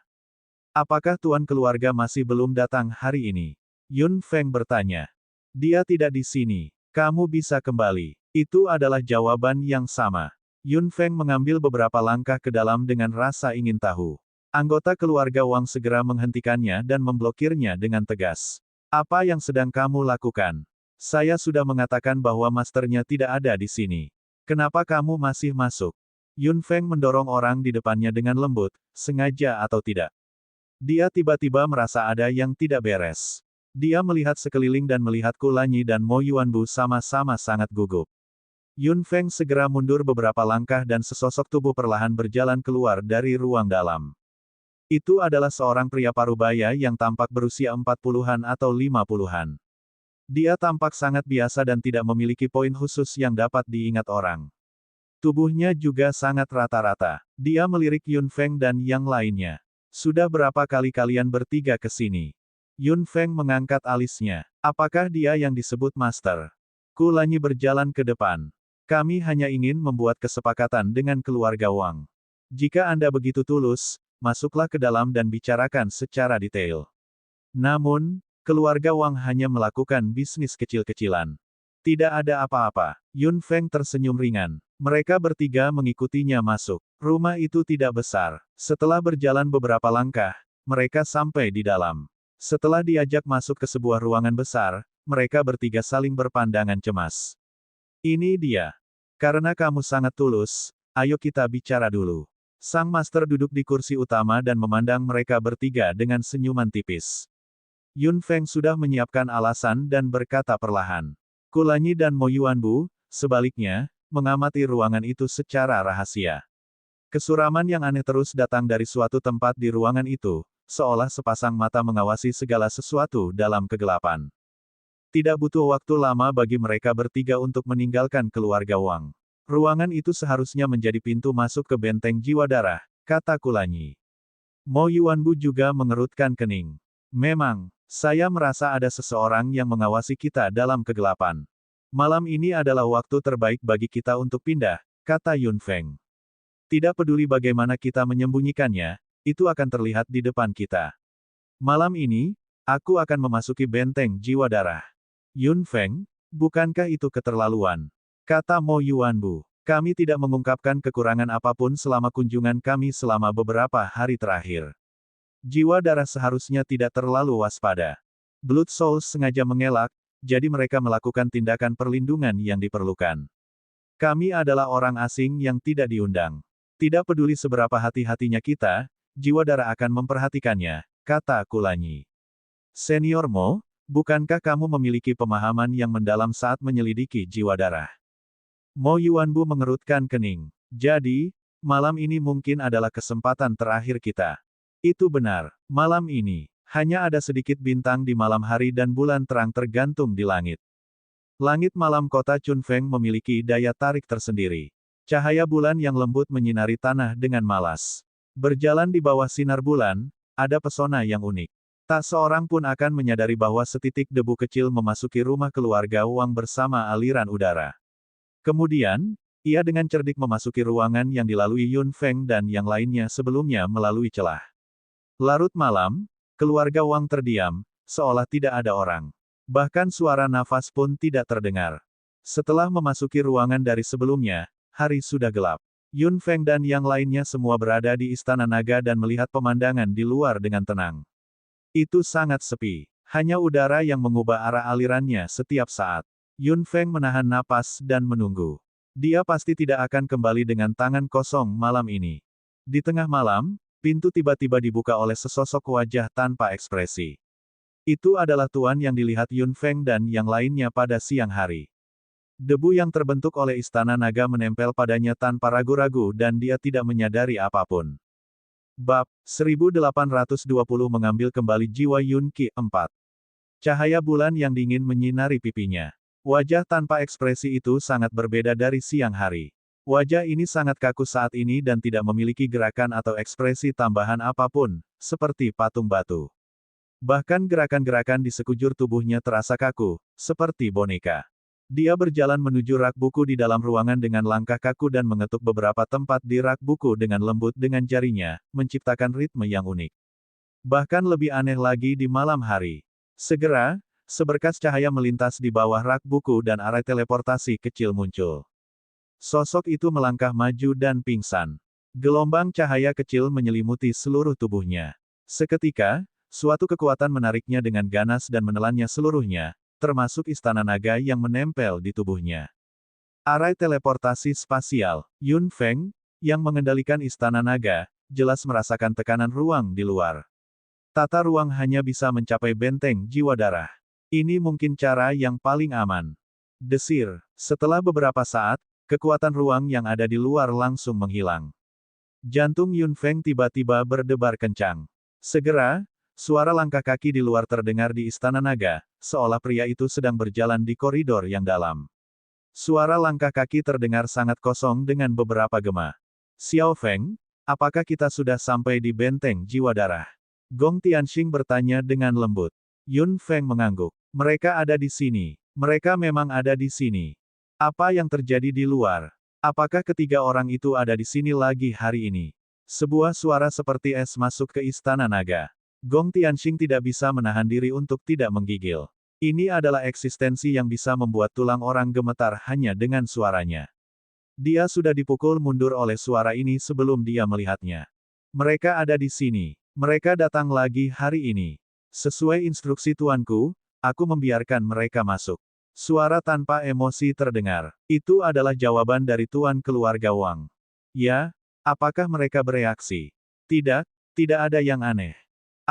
Apakah tuan keluarga masih belum datang hari ini? Yun Feng bertanya. Dia tidak di sini. Kamu bisa kembali. Itu adalah jawaban yang sama. Yun Feng mengambil beberapa langkah ke dalam dengan rasa ingin tahu. Anggota keluarga Wang segera menghentikannya dan memblokirnya dengan tegas. Apa yang sedang kamu lakukan? Saya sudah mengatakan bahwa masternya tidak ada di sini. Kenapa kamu masih masuk? Yun Feng mendorong orang di depannya dengan lembut, sengaja atau tidak. Dia tiba-tiba merasa ada yang tidak beres. Dia melihat sekeliling dan melihat Kulanyi dan Mo Yuanbu sama-sama sangat gugup. Yun Feng segera mundur beberapa langkah dan sesosok tubuh perlahan berjalan keluar dari ruang dalam. Itu adalah seorang pria parubaya yang tampak berusia 40-an atau 50-an. Dia tampak sangat biasa dan tidak memiliki poin khusus yang dapat diingat orang. Tubuhnya juga sangat rata-rata. Dia melirik Yun Feng dan yang lainnya. Sudah berapa kali kalian bertiga ke sini? Yun Feng mengangkat alisnya. Apakah dia yang disebut master? Kulanyi berjalan ke depan. Kami hanya ingin membuat kesepakatan dengan keluarga Wang. Jika Anda begitu tulus, masuklah ke dalam dan bicarakan secara detail. Namun, keluarga Wang hanya melakukan bisnis kecil-kecilan. Tidak ada apa-apa. Yun Feng tersenyum ringan. Mereka bertiga mengikutinya masuk. Rumah itu tidak besar. Setelah berjalan beberapa langkah, mereka sampai di dalam. Setelah diajak masuk ke sebuah ruangan besar, mereka bertiga saling berpandangan cemas. Ini dia. Karena kamu sangat tulus, ayo kita bicara dulu. Sang master duduk di kursi utama dan memandang mereka bertiga dengan senyuman tipis. Yun Feng sudah menyiapkan alasan dan berkata perlahan. Kulanyi dan Mo Yuanbu, sebaliknya, mengamati ruangan itu secara rahasia. Kesuraman yang aneh terus datang dari suatu tempat di ruangan itu, seolah sepasang mata mengawasi segala sesuatu dalam kegelapan. Tidak butuh waktu lama bagi mereka bertiga untuk meninggalkan keluarga Wang. Ruangan itu seharusnya menjadi pintu masuk ke benteng jiwa darah, kata Kulanyi. Mo Yuanbu juga mengerutkan kening. Memang, saya merasa ada seseorang yang mengawasi kita dalam kegelapan. Malam ini adalah waktu terbaik bagi kita untuk pindah, kata Yun Feng. Tidak peduli bagaimana kita menyembunyikannya, itu akan terlihat di depan kita. Malam ini, aku akan memasuki benteng jiwa darah. Yun Feng, bukankah itu keterlaluan? Kata Mo Yuanbu. Kami tidak mengungkapkan kekurangan apapun selama kunjungan kami selama beberapa hari terakhir. Jiwa darah seharusnya tidak terlalu waspada. Blood Souls sengaja mengelak, jadi mereka melakukan tindakan perlindungan yang diperlukan. Kami adalah orang asing yang tidak diundang. Tidak peduli seberapa hati-hatinya kita, jiwa darah akan memperhatikannya, kata Kulanyi. Senior Mo, bukankah kamu memiliki pemahaman yang mendalam saat menyelidiki jiwa darah? Mo Yuanbu mengerutkan kening. Jadi, malam ini mungkin adalah kesempatan terakhir kita. Itu benar, malam ini, hanya ada sedikit bintang di malam hari dan bulan terang tergantung di langit. Langit malam kota Chunfeng memiliki daya tarik tersendiri. Cahaya bulan yang lembut menyinari tanah dengan malas. Berjalan di bawah sinar bulan, ada pesona yang unik. Tak seorang pun akan menyadari bahwa setitik debu kecil memasuki rumah keluarga Wang bersama aliran udara. Kemudian, ia dengan cerdik memasuki ruangan yang dilalui Yun Feng dan yang lainnya sebelumnya melalui celah. Larut malam, keluarga Wang terdiam, seolah tidak ada orang. Bahkan suara nafas pun tidak terdengar. Setelah memasuki ruangan dari sebelumnya, hari sudah gelap. Yun Feng dan yang lainnya semua berada di Istana Naga dan melihat pemandangan di luar dengan tenang. Itu sangat sepi. Hanya udara yang mengubah arah alirannya setiap saat. Yun Feng menahan napas dan menunggu. Dia pasti tidak akan kembali dengan tangan kosong malam ini. Di tengah malam, pintu tiba-tiba dibuka oleh sesosok wajah tanpa ekspresi. Itu adalah tuan yang dilihat Yun Feng dan yang lainnya pada siang hari. Debu yang terbentuk oleh Istana Naga menempel padanya tanpa ragu-ragu dan dia tidak menyadari apapun. Bab 1820 mengambil kembali jiwa Yun Qi 4. Cahaya bulan yang dingin menyinari pipinya. Wajah tanpa ekspresi itu sangat berbeda dari siang hari. Wajah ini sangat kaku saat ini dan tidak memiliki gerakan atau ekspresi tambahan apapun, seperti patung batu. Bahkan gerakan-gerakan di sekujur tubuhnya terasa kaku, seperti boneka. Dia berjalan menuju rak buku di dalam ruangan dengan langkah kaku dan mengetuk beberapa tempat di rak buku dengan lembut dengan jarinya, menciptakan ritme yang unik. Bahkan lebih aneh lagi di malam hari. Segera, seberkas cahaya melintas di bawah rak buku dan arai teleportasi kecil muncul. Sosok itu melangkah maju dan pingsan. Gelombang cahaya kecil menyelimuti seluruh tubuhnya. Seketika, suatu kekuatan menariknya dengan ganas dan menelannya seluruhnya, termasuk Istana Naga yang menempel di tubuhnya. Arai teleportasi spasial, Yun Feng, yang mengendalikan Istana Naga, jelas merasakan tekanan ruang di luar. Tata ruang hanya bisa mencapai benteng jiwa darah. Ini mungkin cara yang paling aman. Desir, setelah beberapa saat, kekuatan ruang yang ada di luar langsung menghilang. Jantung Yun Feng tiba-tiba berdebar kencang. Segera, suara langkah kaki di luar terdengar di Istana Naga, seolah pria itu sedang berjalan di koridor yang dalam. Suara langkah kaki terdengar sangat kosong dengan beberapa gema. Xiao Feng, apakah kita sudah sampai di benteng jiwa darah? Gong Tianxing bertanya dengan lembut. Yun Feng mengangguk. Mereka ada di sini. Mereka memang ada di sini. Apa yang terjadi di luar? Apakah ketiga orang itu ada di sini lagi hari ini? Sebuah suara seperti es masuk ke Istana Naga. Gong Tianxing tidak bisa menahan diri untuk tidak menggigil. Ini adalah eksistensi yang bisa membuat tulang orang gemetar hanya dengan suaranya. Dia sudah dipukul mundur oleh suara ini sebelum dia melihatnya. Mereka ada di sini. Mereka datang lagi hari ini. Sesuai instruksi tuanku, aku membiarkan mereka masuk. Suara tanpa emosi terdengar. Itu adalah jawaban dari tuan keluarga Wang. Ya, apakah mereka bereaksi? Tidak, tidak ada yang aneh.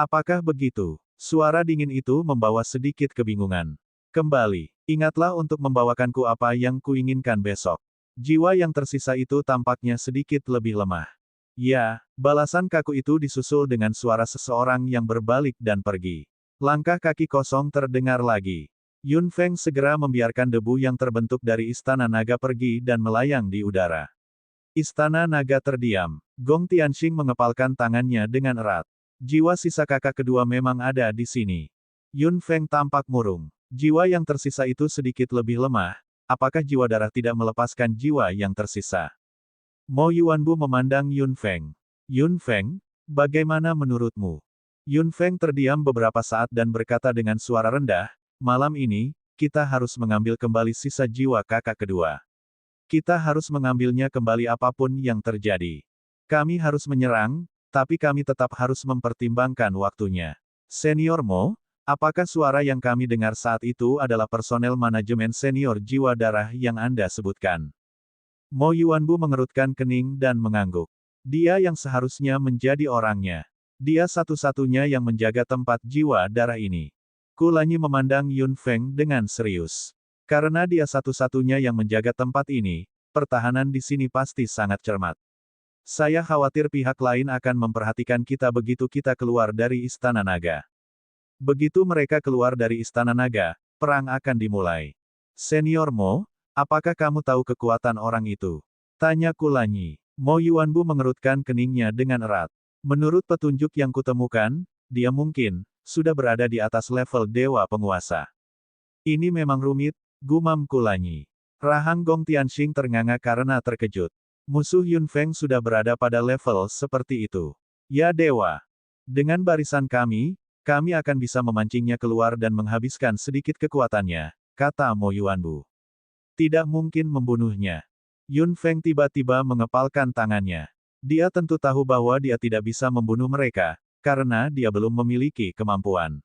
Apakah begitu? Suara dingin itu membawa sedikit kebingungan. Kembali, ingatlah untuk membawakanku apa yang kuinginkan besok. Jiwa yang tersisa itu tampaknya sedikit lebih lemah. Ya, balasan kaku itu disusul dengan suara seseorang yang berbalik dan pergi. Langkah kaki kosong terdengar lagi. Yun Feng segera membiarkan debu yang terbentuk dari Istana Naga pergi dan melayang di udara. Istana Naga terdiam. Gong Tianxing mengepalkan tangannya dengan erat. Jiwa sisa kakak kedua memang ada di sini. Yun Feng tampak murung. Jiwa yang tersisa itu sedikit lebih lemah. Apakah jiwa darah tidak melepaskan jiwa yang tersisa? Mo Yuanbu memandang Yun Feng. Yun Feng, bagaimana menurutmu? Yun Feng terdiam beberapa saat dan berkata dengan suara rendah, malam ini, kita harus mengambil kembali sisa jiwa kakak kedua. Kita harus mengambilnya kembali apapun yang terjadi. Kami harus menyerang, tapi kami tetap harus mempertimbangkan waktunya. Senior Mo, apakah suara yang kami dengar saat itu adalah personel manajemen senior jiwa darah yang Anda sebutkan? Mo Yuanbu mengerutkan kening dan mengangguk. Dia yang seharusnya menjadi orangnya. Dia satu-satunya yang menjaga tempat jiwa darah ini. Kulanyi memandang Yun Feng dengan serius. Karena dia satu-satunya yang menjaga tempat ini, pertahanan di sini pasti sangat cermat. Saya khawatir pihak lain akan memperhatikan kita begitu kita keluar dari Istana Naga. Begitu mereka keluar dari Istana Naga, perang akan dimulai. Senior Mo, apakah kamu tahu kekuatan orang itu? Tanya Kulanyi. Mo Yuanbu mengerutkan keningnya dengan erat. Menurut petunjuk yang kutemukan, dia mungkin sudah berada di atas level dewa penguasa. Ini memang rumit, gumam Kulanyi. Rahang Gong Tianxing ternganga karena terkejut. Musuh Yun Feng sudah berada pada level seperti itu. Ya dewa. Dengan barisan kami akan bisa memancingnya keluar dan menghabiskan sedikit kekuatannya, kata Mo Yuanbu. Tidak mungkin membunuhnya. Yun Feng tiba-tiba mengepalkan tangannya. Dia tentu tahu bahwa dia tidak bisa membunuh mereka, karena dia belum memiliki kemampuan.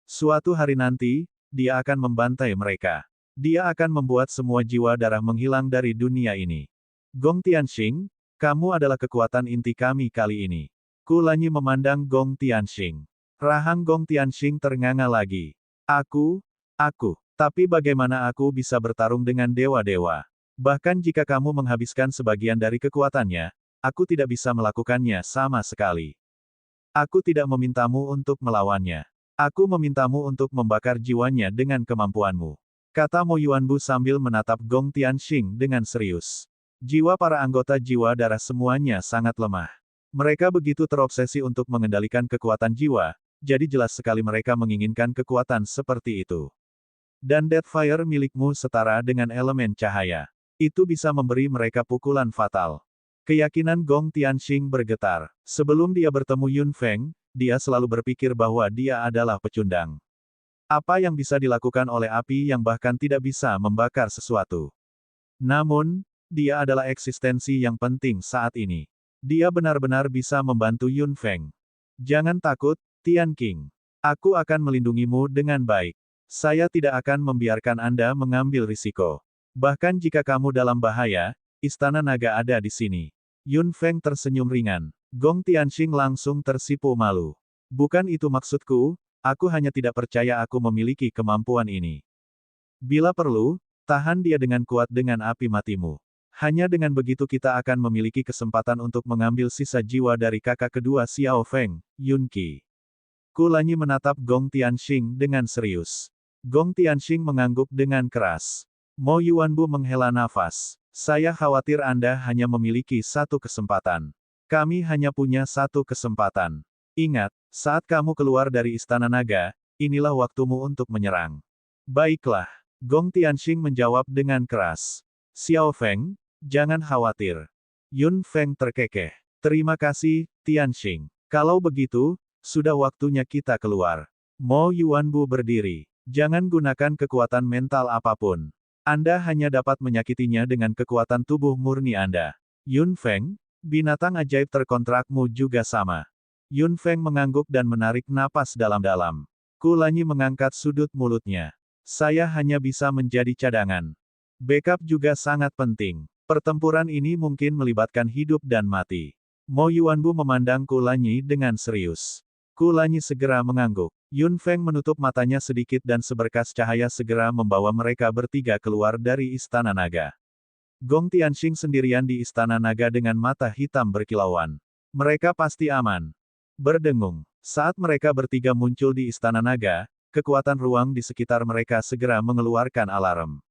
Suatu hari nanti, dia akan membantai mereka. Dia akan membuat semua jiwa darah menghilang dari dunia ini. Gong Tianxing, kamu adalah kekuatan inti kami kali ini. Kulanyi memandang Gong Tianxing. Rahang Gong Tianxing ternganga lagi. Aku, tapi bagaimana aku bisa bertarung dengan dewa-dewa? Bahkan jika kamu menghabiskan sebagian dari kekuatannya, aku tidak bisa melakukannya sama sekali. Aku tidak memintamu untuk melawannya. Aku memintamu untuk membakar jiwanya dengan kemampuanmu. Kata Mo Yuanbu sambil menatap Gong Tianxing dengan serius. Jiwa para anggota jiwa darah semuanya sangat lemah. Mereka begitu terobsesi untuk mengendalikan kekuatan jiwa, jadi jelas sekali mereka menginginkan kekuatan seperti itu. Dan Deathfire milikmu setara dengan elemen cahaya. Itu bisa memberi mereka pukulan fatal. Keyakinan Gong Tianxing bergetar. Sebelum dia bertemu Yun Feng, dia selalu berpikir bahwa dia adalah pecundang. Apa yang bisa dilakukan oleh api yang bahkan tidak bisa membakar sesuatu? Namun, dia adalah eksistensi yang penting saat ini. Dia benar-benar bisa membantu Yun Feng. Jangan takut, Tian Qing. Aku akan melindungimu dengan baik. Saya tidak akan membiarkan Anda mengambil risiko. Bahkan jika kamu dalam bahaya, Istana Naga ada di sini. Yun Feng tersenyum ringan. Gong Tianxing langsung tersipu malu. Bukan itu maksudku, aku hanya tidak percaya aku memiliki kemampuan ini. Bila perlu, tahan dia dengan kuat dengan api matimu. Hanya dengan begitu kita akan memiliki kesempatan untuk mengambil sisa jiwa dari kakak kedua Xiao Feng, Yun Qi. Kulanyi menatap Gong Tianxing dengan serius. Gong Tianxing mengangguk dengan keras. Mo Yuanbu menghela nafas. Saya khawatir Anda hanya memiliki satu kesempatan. Kami hanya punya satu kesempatan. Ingat, saat kamu keluar dari Istana Naga, inilah waktumu untuk menyerang. Baiklah. Gong Tianxing menjawab dengan keras. Xiao Feng, jangan khawatir. Yun Feng terkekeh. Terima kasih, Tianxing. Kalau begitu, sudah waktunya kita keluar. Mo Yuanbu berdiri. Jangan gunakan kekuatan mental apapun. Anda hanya dapat menyakitinya dengan kekuatan tubuh murni Anda. Yun Feng, binatang ajaib terkontrakmu juga sama. Yun Feng mengangguk dan menarik napas dalam-dalam. Kulanyi mengangkat sudut mulutnya. Saya hanya bisa menjadi cadangan. Backup juga sangat penting. Pertempuran ini mungkin melibatkan hidup dan mati. Mo Yuanbu memandang Kulanyi dengan serius. Kulanyi segera mengangguk. Yun Feng menutup matanya sedikit dan seberkas cahaya segera membawa mereka bertiga keluar dari Istana Naga. Gong Tianxing sendirian di Istana Naga dengan mata hitam berkilauan. Mereka pasti aman. Berdengung. Saat mereka bertiga muncul di Istana Naga, kekuatan ruang di sekitar mereka segera mengeluarkan alarm.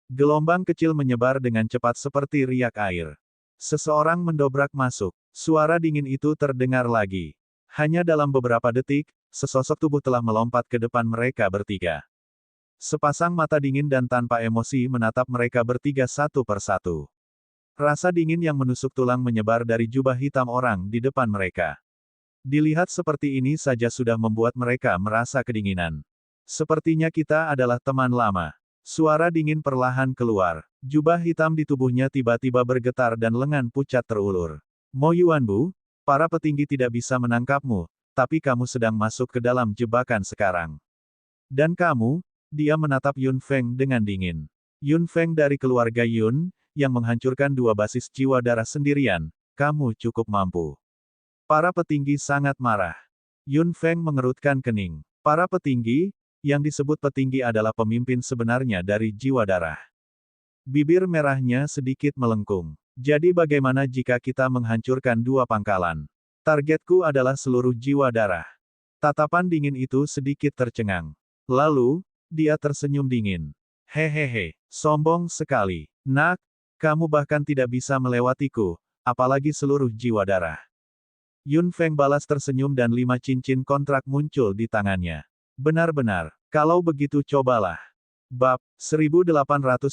Gelombang kecil menyebar dengan cepat seperti riak air. Seseorang mendobrak masuk. Suara dingin itu terdengar lagi. Hanya dalam beberapa detik, sesosok tubuh telah melompat ke depan mereka bertiga. Sepasang mata dingin dan tanpa emosi menatap mereka bertiga satu persatu. Rasa dingin yang menusuk tulang menyebar dari jubah hitam orang di depan mereka. Dilihat seperti ini saja sudah membuat mereka merasa kedinginan. Sepertinya kita adalah teman lama. Suara dingin perlahan keluar. Jubah hitam di tubuhnya tiba-tiba bergetar dan lengan pucat terulur. Mo Yuanbu, para petinggi tidak bisa menangkapmu, tapi kamu sedang masuk ke dalam jebakan sekarang. Dan kamu, dia menatap Yun Feng dengan dingin. Yun Feng dari keluarga Yun, yang menghancurkan dua basis jiwa darah sendirian, kamu cukup mampu. Para petinggi sangat marah. Yun Feng mengerutkan kening. Para petinggi, yang disebut petinggi adalah pemimpin sebenarnya dari jiwa darah. Bibir merahnya sedikit melengkung. Jadi bagaimana jika kita menghancurkan dua pangkalan? Targetku adalah seluruh jiwa darah. Tatapan dingin itu sedikit tercengang. Lalu, dia tersenyum dingin. Hehehe, sombong sekali. Nak, kamu bahkan tidak bisa melewatiku, apalagi seluruh jiwa darah. Yun Feng balas tersenyum dan 5 cincin kontrak muncul di tangannya. Benar-benar, kalau begitu cobalah. Bab 1821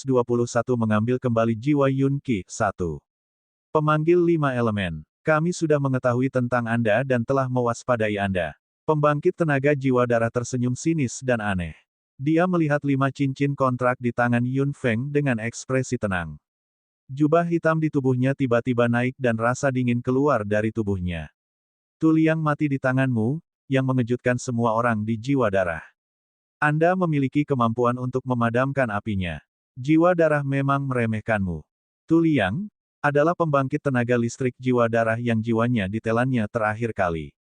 mengambil kembali jiwa Yun Qi 1. Pemanggil 5 elemen. Kami sudah mengetahui tentang Anda dan telah mewaspadai Anda. Pembangkit tenaga jiwa darah tersenyum sinis dan aneh. Dia melihat 5 cincin kontrak di tangan Yun Feng dengan ekspresi tenang. Jubah hitam di tubuhnya tiba-tiba naik dan rasa dingin keluar dari tubuhnya. Tuliang mati di tanganmu, yang mengejutkan semua orang di jiwa darah. Anda memiliki kemampuan untuk memadamkan apinya. Jiwa darah memang meremehkanmu. Tuliang adalah pembangkit tenaga listrik jiwa darah yang jiwanya ditelannya terakhir kali.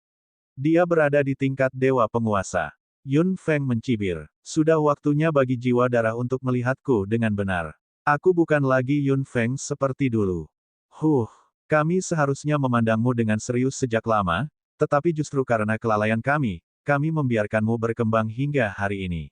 Dia berada di tingkat dewa penguasa. Yun Feng mencibir. Sudah waktunya bagi jiwa darah untuk melihatku dengan benar. Aku bukan lagi Yun Feng seperti dulu. Kami seharusnya memandangmu dengan serius sejak lama, tetapi justru karena kelalaian kami membiarkanmu berkembang hingga hari ini.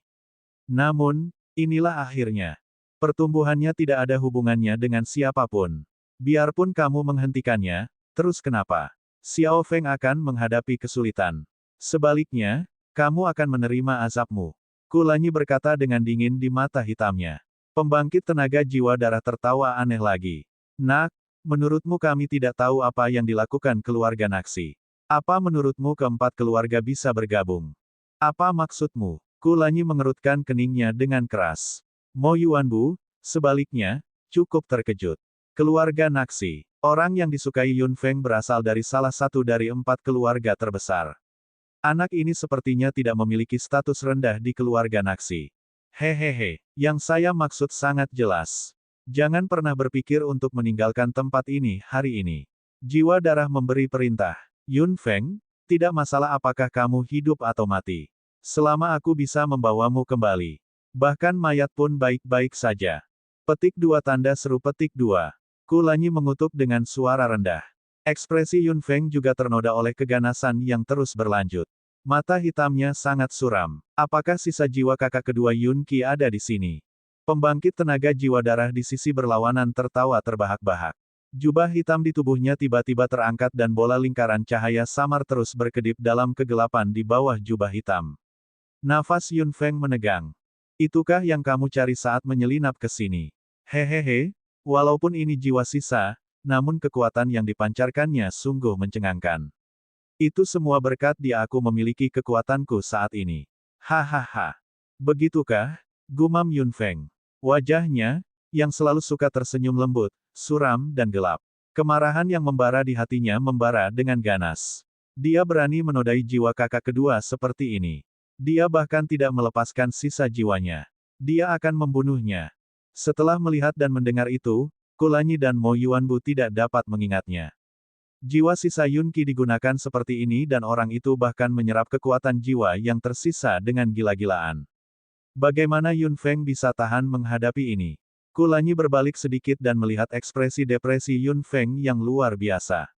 Namun, inilah akhirnya. Pertumbuhannya tidak ada hubungannya dengan siapapun. Biarpun kamu menghentikannya, terus kenapa? Xiao Feng akan menghadapi kesulitan. Sebaliknya, kamu akan menerima azabmu. Kulanyi berkata dengan dingin di mata hitamnya. Pembangkit tenaga jiwa darah tertawa aneh lagi. Nak, menurutmu kami tidak tahu apa yang dilakukan keluarga Naxi. Apa menurutmu keempat keluarga bisa bergabung? Apa maksudmu? Kulanyi mengerutkan keningnya dengan keras. Mo Yuanbu, sebaliknya, cukup terkejut. Keluarga Naxi. Orang yang disukai Yun Feng berasal dari salah satu dari 4 keluarga terbesar. Anak ini sepertinya tidak memiliki status rendah di keluarga Naxi. Hehehe, yang saya maksud sangat jelas. Jangan pernah berpikir untuk meninggalkan tempat ini hari ini. Jiwa darah memberi perintah. Yun Feng, tidak masalah apakah kamu hidup atau mati. Selama aku bisa membawamu kembali. Bahkan mayat pun baik-baik saja. Petik 2 tanda seru petik 2. Kulanyi mengutuk dengan suara rendah. Ekspresi Yun Feng juga ternoda oleh keganasan yang terus berlanjut. Mata hitamnya sangat suram. Apakah sisa jiwa kakak kedua Yun Qi ada di sini? Pembangkit tenaga jiwa darah di sisi berlawanan tertawa terbahak-bahak. Jubah hitam di tubuhnya tiba-tiba terangkat dan bola lingkaran cahaya samar terus berkedip dalam kegelapan di bawah jubah hitam. Nafas Yun Feng menegang. Itukah yang kamu cari saat menyelinap ke sini? Hehehe. Walaupun ini jiwa sisa, namun kekuatan yang dipancarkannya sungguh mencengangkan. Itu semua berkat dia aku memiliki kekuatanku saat ini. Hahaha. Begitukah? Gumam Yun Feng. Wajahnya, yang selalu suka tersenyum lembut, suram dan gelap. Kemarahan yang membara di hatinya membara dengan ganas. Dia berani menodai jiwa kakak kedua seperti ini. Dia bahkan tidak melepaskan sisa jiwanya. Dia akan membunuhnya. Setelah melihat dan mendengar itu, Kulanyi dan Mo Yuanbu tidak dapat mengingatnya. Jiwa sisa Yun Qi digunakan seperti ini dan orang itu bahkan menyerap kekuatan jiwa yang tersisa dengan gila-gilaan. Bagaimana Yun Feng bisa tahan menghadapi ini? Kulanyi berbalik sedikit dan melihat ekspresi depresi Yun Feng yang luar biasa.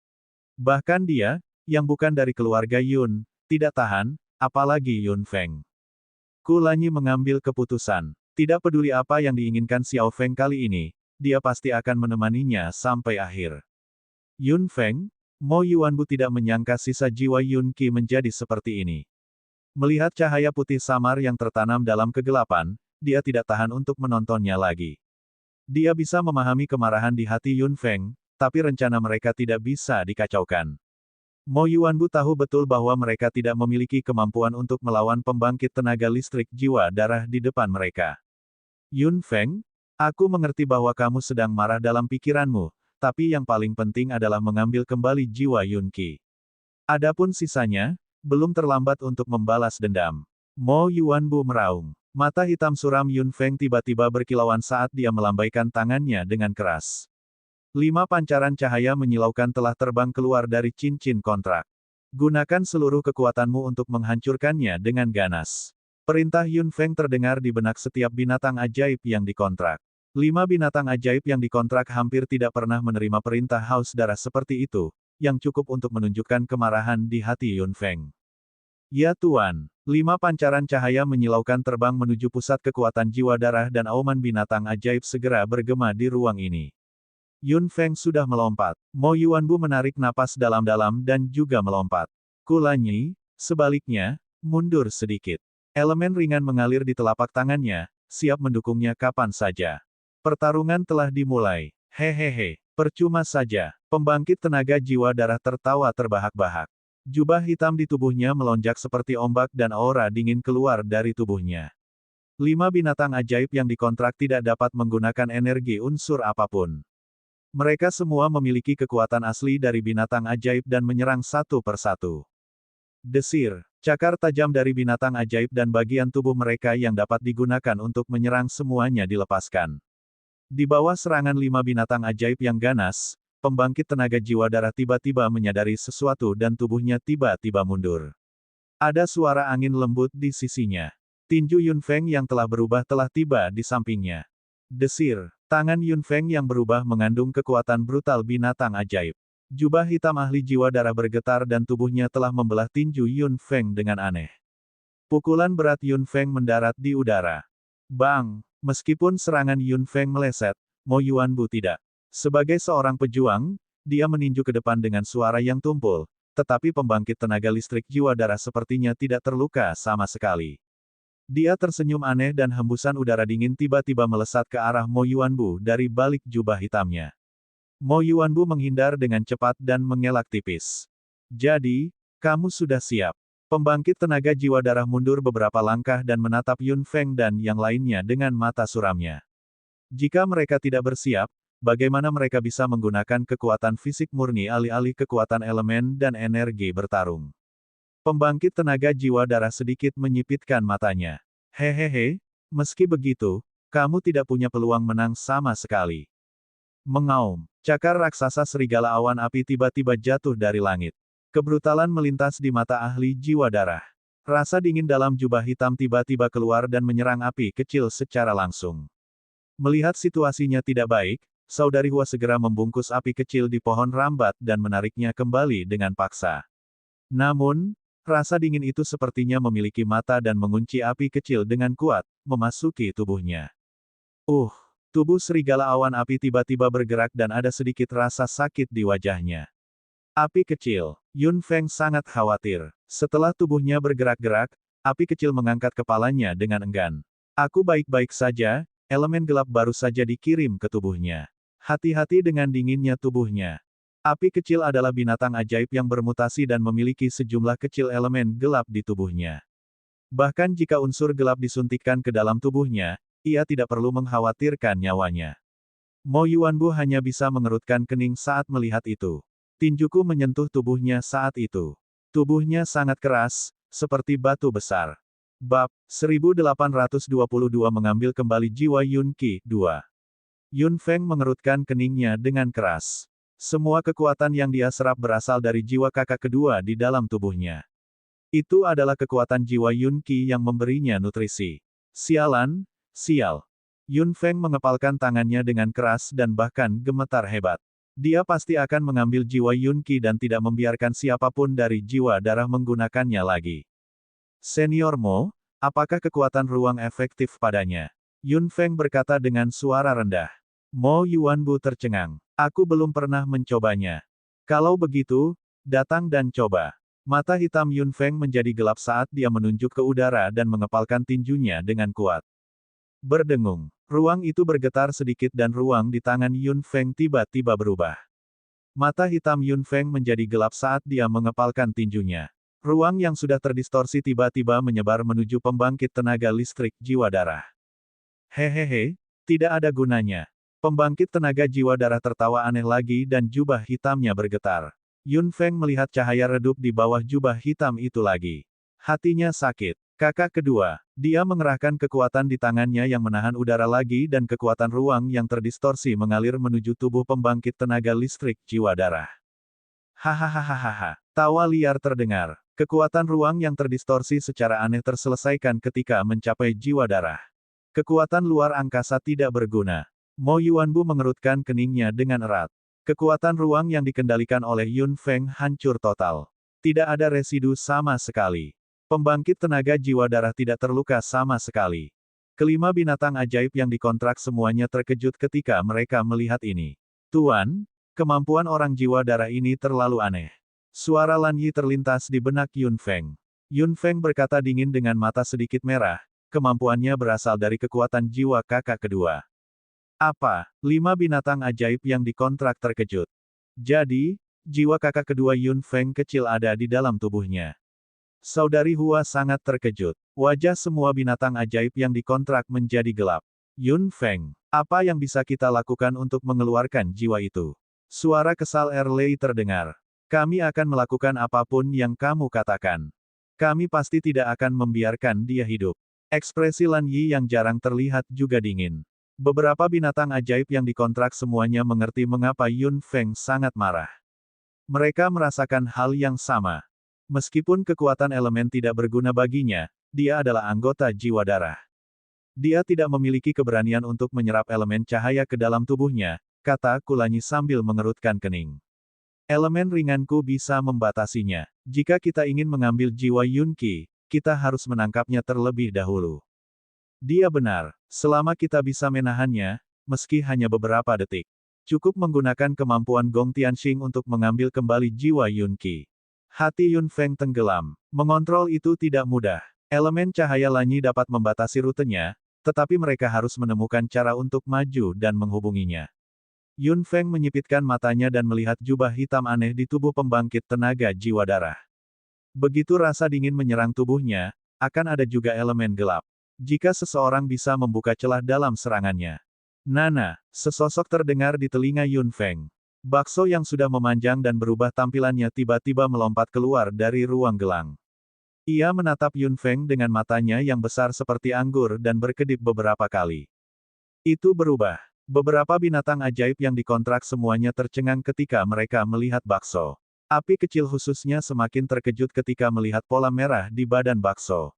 Bahkan dia, yang bukan dari keluarga Yun, tidak tahan, apalagi Yun Feng. Kulanyi mengambil keputusan. Tidak peduli apa yang diinginkan Xiao Feng kali ini, dia pasti akan menemaninya sampai akhir. Yun Feng, Mo Yuanbu tidak menyangka sisa jiwa Yun Qi menjadi seperti ini. Melihat cahaya putih samar yang tertanam dalam kegelapan, dia tidak tahan untuk menontonnya lagi. Dia bisa memahami kemarahan di hati Yun Feng, tapi rencana mereka tidak bisa dikacaukan. Mo Yuanbu tahu betul bahwa mereka tidak memiliki kemampuan untuk melawan pembangkit tenaga listrik jiwa darah di depan mereka. Yun Feng, aku mengerti bahwa kamu sedang marah dalam pikiranmu, tapi yang paling penting adalah mengambil kembali jiwa Yun Qi. Adapun sisanya, belum terlambat untuk membalas dendam. Mo Yuanbu meraung. Mata hitam suram Yun Feng tiba-tiba berkilauan saat dia melambaikan tangannya dengan keras. 5 pancaran cahaya menyilaukan telah terbang keluar dari cincin kontrak. Gunakan seluruh kekuatanmu untuk menghancurkannya dengan ganas. Perintah Yun Feng terdengar di benak setiap binatang ajaib yang dikontrak. 5 binatang ajaib yang dikontrak hampir tidak pernah menerima perintah haus darah seperti itu, yang cukup untuk menunjukkan kemarahan di hati Yun Feng. Ya Tuan, 5 pancaran cahaya menyilaukan terbang menuju pusat kekuatan jiwa darah dan auman binatang ajaib segera bergema di ruang ini. Yun Feng sudah melompat. Mo Yuanbu menarik napas dalam-dalam dan juga melompat. Kulanyi, sebaliknya, mundur sedikit. Elemen ringan mengalir di telapak tangannya, siap mendukungnya kapan saja. Pertarungan telah dimulai. Hehehe, percuma saja. Pembangkit tenaga jiwa darah tertawa terbahak-bahak. Jubah hitam di tubuhnya melonjak seperti ombak dan aura dingin keluar dari tubuhnya. 5 binatang ajaib yang dikontrak tidak dapat menggunakan energi unsur apapun. Mereka semua memiliki kekuatan asli dari binatang ajaib dan menyerang satu persatu. Desir, cakar tajam dari binatang ajaib dan bagian tubuh mereka yang dapat digunakan untuk menyerang semuanya dilepaskan. Di bawah serangan 5 binatang ajaib yang ganas, pembangkit tenaga jiwa darah tiba-tiba menyadari sesuatu dan tubuhnya tiba-tiba mundur. Ada suara angin lembut di sisinya. Tinju Yun Feng yang telah berubah telah tiba di sampingnya. Desir, tangan Yun Feng yang berubah mengandung kekuatan brutal binatang ajaib. Jubah hitam ahli jiwa darah bergetar dan tubuhnya telah membelah tinju Yun Feng dengan aneh. Pukulan berat Yun Feng mendarat di udara. Bang! Meskipun serangan Yun Feng meleset, Mo Yuanbu tidak. Sebagai seorang pejuang, dia meninju ke depan dengan suara yang tumpul, tetapi pembangkit tenaga listrik jiwa darah sepertinya tidak terluka sama sekali. Dia tersenyum aneh dan hembusan udara dingin tiba-tiba melesat ke arah Mo Yuanbu dari balik jubah hitamnya. Mo Yuanbu menghindar dengan cepat dan mengelak tipis. Jadi, kamu sudah siap. Pembangkit tenaga jiwa darah mundur beberapa langkah dan menatap Yun Feng dan yang lainnya dengan mata suramnya. Jika mereka tidak bersiap, bagaimana mereka bisa menggunakan kekuatan fisik murni alih-alih kekuatan elemen dan energi bertarung? Pembangkit tenaga jiwa darah sedikit menyipitkan matanya. Hehehe, meski begitu, kamu tidak punya peluang menang sama sekali. Mengaum, cakar raksasa serigala awan api tiba-tiba jatuh dari langit. Kebrutalan melintas di mata ahli jiwa darah. Rasa dingin dalam jubah hitam tiba-tiba keluar dan menyerang api kecil secara langsung. Melihat situasinya tidak baik, Saudari Hua segera membungkus api kecil di pohon rambat dan menariknya kembali dengan paksa. Namun, rasa dingin itu sepertinya memiliki mata dan mengunci api kecil dengan kuat, memasuki tubuhnya. Tubuh serigala awan api tiba-tiba bergerak dan ada sedikit rasa sakit di wajahnya. Api kecil, Yun Feng sangat khawatir. Setelah tubuhnya bergerak-gerak, api kecil mengangkat kepalanya dengan enggan. Aku baik-baik saja, elemen gelap baru saja dikirim ke tubuhnya. Hati-hati dengan dinginnya tubuhnya. Api kecil adalah binatang ajaib yang bermutasi dan memiliki sejumlah kecil elemen gelap di tubuhnya. Bahkan jika unsur gelap disuntikkan ke dalam tubuhnya, ia tidak perlu mengkhawatirkan nyawanya. Mo Yuanbu hanya bisa mengerutkan kening saat melihat itu. Tinjuku menyentuh tubuhnya saat itu. Tubuhnya sangat keras, seperti batu besar. Bab 1822 mengambil kembali jiwa Yun Qi 2. Yun Feng mengerutkan keningnya dengan keras. Semua kekuatan yang dia serap berasal dari jiwa kakak kedua di dalam tubuhnya. Itu adalah kekuatan jiwa Yun Qi yang memberinya nutrisi. Sialan, sial. Yun Feng mengepalkan tangannya dengan keras dan bahkan gemetar hebat. Dia pasti akan mengambil jiwa Yun Qi dan tidak membiarkan siapapun dari jiwa darah menggunakannya lagi. Senior Mo, apakah kekuatan ruang efektif padanya? Yun Feng berkata dengan suara rendah. Mo Yuanbu tercengang. Aku belum pernah mencobanya. Kalau begitu, datang dan coba. Mata hitam Yun Feng menjadi gelap saat dia menunjuk ke udara dan mengepalkan tinjunya dengan kuat. Berdengung. Ruang itu bergetar sedikit dan ruang di tangan Yun Feng tiba-tiba berubah. Mata hitam Yun Feng menjadi gelap saat dia mengepalkan tinjunya. Ruang yang sudah terdistorsi tiba-tiba menyebar menuju pembangkit tenaga listrik jiwa darah. Hehehe, tidak ada gunanya. Pembangkit tenaga jiwa darah tertawa aneh lagi dan jubah hitamnya bergetar. Yun Feng melihat cahaya redup di bawah jubah hitam itu lagi. Hatinya sakit. Kakak kedua, dia mengerahkan kekuatan di tangannya yang menahan udara lagi dan kekuatan ruang yang terdistorsi mengalir menuju tubuh pembangkit tenaga listrik jiwa darah. Hahaha, tawa liar terdengar. Kekuatan ruang yang terdistorsi secara aneh terselesaikan ketika mencapai jiwa darah. Kekuatan luar angkasa tidak berguna. Mo Yuanbu mengerutkan keningnya dengan erat. Kekuatan ruang yang dikendalikan oleh Yun Feng hancur total. Tidak ada residu sama sekali. Pembangkit tenaga jiwa darah tidak terluka sama sekali. Kelima binatang ajaib yang dikontrak semuanya terkejut ketika mereka melihat ini. Tuan, kemampuan orang jiwa darah ini terlalu aneh. Suara Lan Yi terlintas di benak Yun Feng. Yun Feng berkata dingin dengan mata sedikit merah, kemampuannya berasal dari kekuatan jiwa kakak kedua. Apa? 5 binatang ajaib yang dikontrak terkejut. Jadi, jiwa kakak kedua Yun Feng kecil ada di dalam tubuhnya. Saudari Hua sangat terkejut. Wajah semua binatang ajaib yang dikontrak menjadi gelap. Yun Feng, apa yang bisa kita lakukan untuk mengeluarkan jiwa itu? Suara kesal Erlei terdengar. Kami akan melakukan apapun yang kamu katakan. Kami pasti tidak akan membiarkan dia hidup. Ekspresi Lan Yi yang jarang terlihat juga dingin. Beberapa binatang ajaib yang dikontrak semuanya mengerti mengapa Yun Feng sangat marah. Mereka merasakan hal yang sama. Meskipun kekuatan elemen tidak berguna baginya, dia adalah anggota jiwa darah. Dia tidak memiliki keberanian untuk menyerap elemen cahaya ke dalam tubuhnya, kata Kulanyi sambil mengerutkan kening. Elemen ringanku bisa membatasinya. Jika kita ingin mengambil jiwa Yunqi, kita harus menangkapnya terlebih dahulu. Dia benar, selama kita bisa menahannya, meski hanya beberapa detik. Cukup menggunakan kemampuan Gong Tianxing untuk mengambil kembali jiwa Yunqi. Hati Yun Feng tenggelam. Mengontrol itu tidak mudah. Elemen cahaya Lan Yi dapat membatasi rutenya, tetapi mereka harus menemukan cara untuk maju dan menghubunginya. Yun Feng menyipitkan matanya dan melihat jubah hitam aneh di tubuh pembangkit tenaga jiwa darah. Begitu rasa dingin menyerang tubuhnya, akan ada juga elemen gelap. Jika seseorang bisa membuka celah dalam serangannya. Nana, sesosok terdengar di telinga Yun Feng. Bakso yang sudah memanjang dan berubah tampilannya tiba-tiba melompat keluar dari ruang gelang. Ia menatap Yun Feng dengan matanya yang besar seperti anggur dan berkedip beberapa kali. Itu berubah. Beberapa binatang ajaib yang dikontrak semuanya tercengang ketika mereka melihat bakso. Api kecil khususnya semakin terkejut ketika melihat pola merah di badan bakso.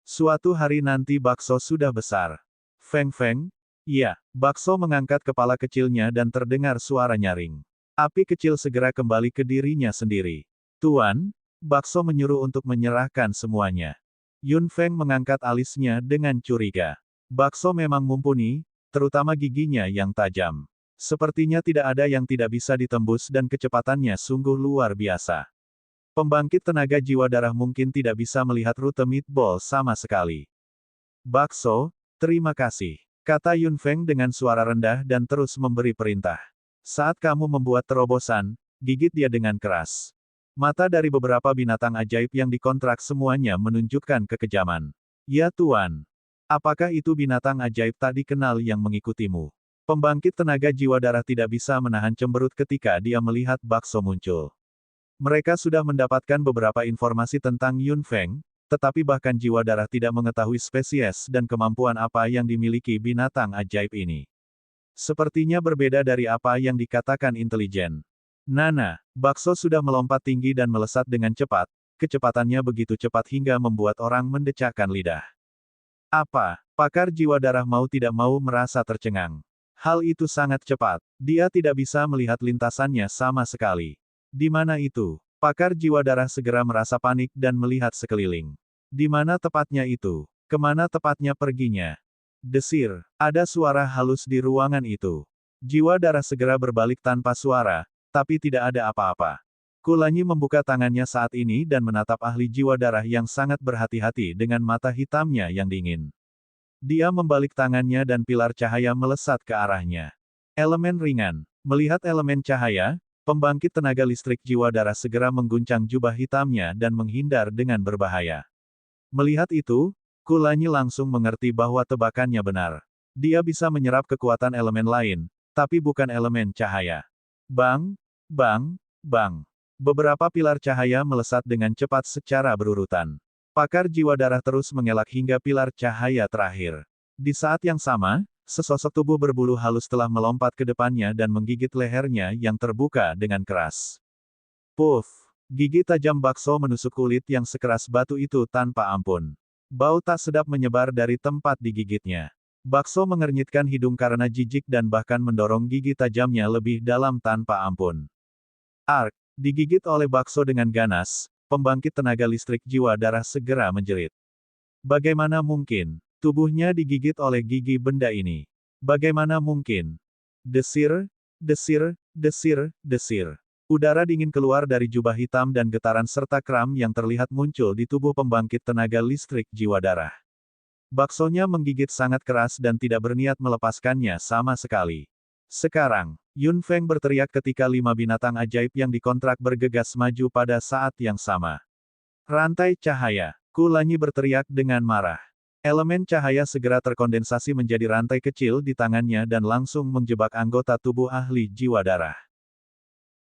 Suatu hari nanti bakso sudah besar. Feng Feng? Iya, bakso mengangkat kepala kecilnya dan terdengar suara nyaring. Api kecil segera kembali ke dirinya sendiri. Tuan, bakso menyuruh untuk menyerahkan semuanya. Yun Feng mengangkat alisnya dengan curiga. Bakso memang mumpuni, terutama giginya yang tajam. Sepertinya tidak ada yang tidak bisa ditembus dan kecepatannya sungguh luar biasa. Pembangkit tenaga jiwa darah mungkin tidak bisa melihat rute meatball sama sekali. Bakso, terima kasih. Kata Yun Feng dengan suara rendah dan terus memberi perintah. Saat kamu membuat terobosan, gigit dia dengan keras. Mata dari beberapa binatang ajaib yang dikontrak semuanya menunjukkan kekejaman. Ya Tuan. Apakah itu binatang ajaib tak dikenal yang mengikutimu? Pembangkit tenaga jiwa darah tidak bisa menahan cemberut ketika dia melihat bakso muncul. Mereka sudah mendapatkan beberapa informasi tentang Yun Feng, tetapi bahkan jiwa darah tidak mengetahui spesies dan kemampuan apa yang dimiliki binatang ajaib ini. Sepertinya berbeda dari apa yang dikatakan intelijen. Nana, bakso sudah melompat tinggi dan melesat dengan cepat, kecepatannya begitu cepat hingga membuat orang mendecakkan lidah. Apa? Pakar jiwa darah mau tidak mau merasa tercengang. Hal itu sangat cepat. Dia tidak bisa melihat lintasannya sama sekali. Di mana itu? Pakar jiwa darah segera merasa panik dan melihat sekeliling. Di mana tepatnya itu? Kemana tepatnya perginya? Desir. Ada suara halus di ruangan itu. Jiwa darah segera berbalik tanpa suara, tapi tidak ada apa-apa. Kulanyi membuka tangannya saat ini dan menatap ahli jiwa darah yang sangat berhati-hati dengan mata hitamnya yang dingin. Dia membalik tangannya dan pilar cahaya melesat ke arahnya. Elemen ringan. Melihat elemen cahaya, pembangkit tenaga listrik jiwa darah segera mengguncang jubah hitamnya dan menghindar dengan berbahaya. Melihat itu, Kulanyi langsung mengerti bahwa tebakannya benar. Dia bisa menyerap kekuatan elemen lain, tapi bukan elemen cahaya. Bang, bang, bang. Beberapa pilar cahaya melesat dengan cepat secara berurutan. Pakar jiwa darah terus mengelak hingga pilar cahaya terakhir. Di saat yang sama, sesosok tubuh berbulu halus telah melompat ke depannya dan menggigit lehernya yang terbuka dengan keras. Puff! Gigi tajam bakso menusuk kulit yang sekeras batu itu tanpa ampun. Bau tak sedap menyebar dari tempat digigitnya. Bakso mengernyitkan hidung karena jijik dan bahkan mendorong gigi tajamnya lebih dalam tanpa ampun. Ark! Digigit oleh bakso dengan ganas, pembangkit tenaga listrik jiwa darah segera menjerit. Bagaimana mungkin? Tubuhnya digigit oleh gigi benda ini. Bagaimana mungkin? Desir, desir, desir, desir. Udara dingin keluar dari jubah hitam dan getaran serta kram yang terlihat muncul di tubuh pembangkit tenaga listrik jiwa darah. Baksonya menggigit sangat keras dan tidak berniat melepaskannya sama sekali. Sekarang, Yun Feng berteriak ketika 5 binatang ajaib yang dikontrak bergegas maju pada saat yang sama. Rantai cahaya. Ku Lanyi berteriak dengan marah. Elemen cahaya segera terkondensasi menjadi rantai kecil di tangannya dan langsung menjebak anggota tubuh ahli jiwa darah.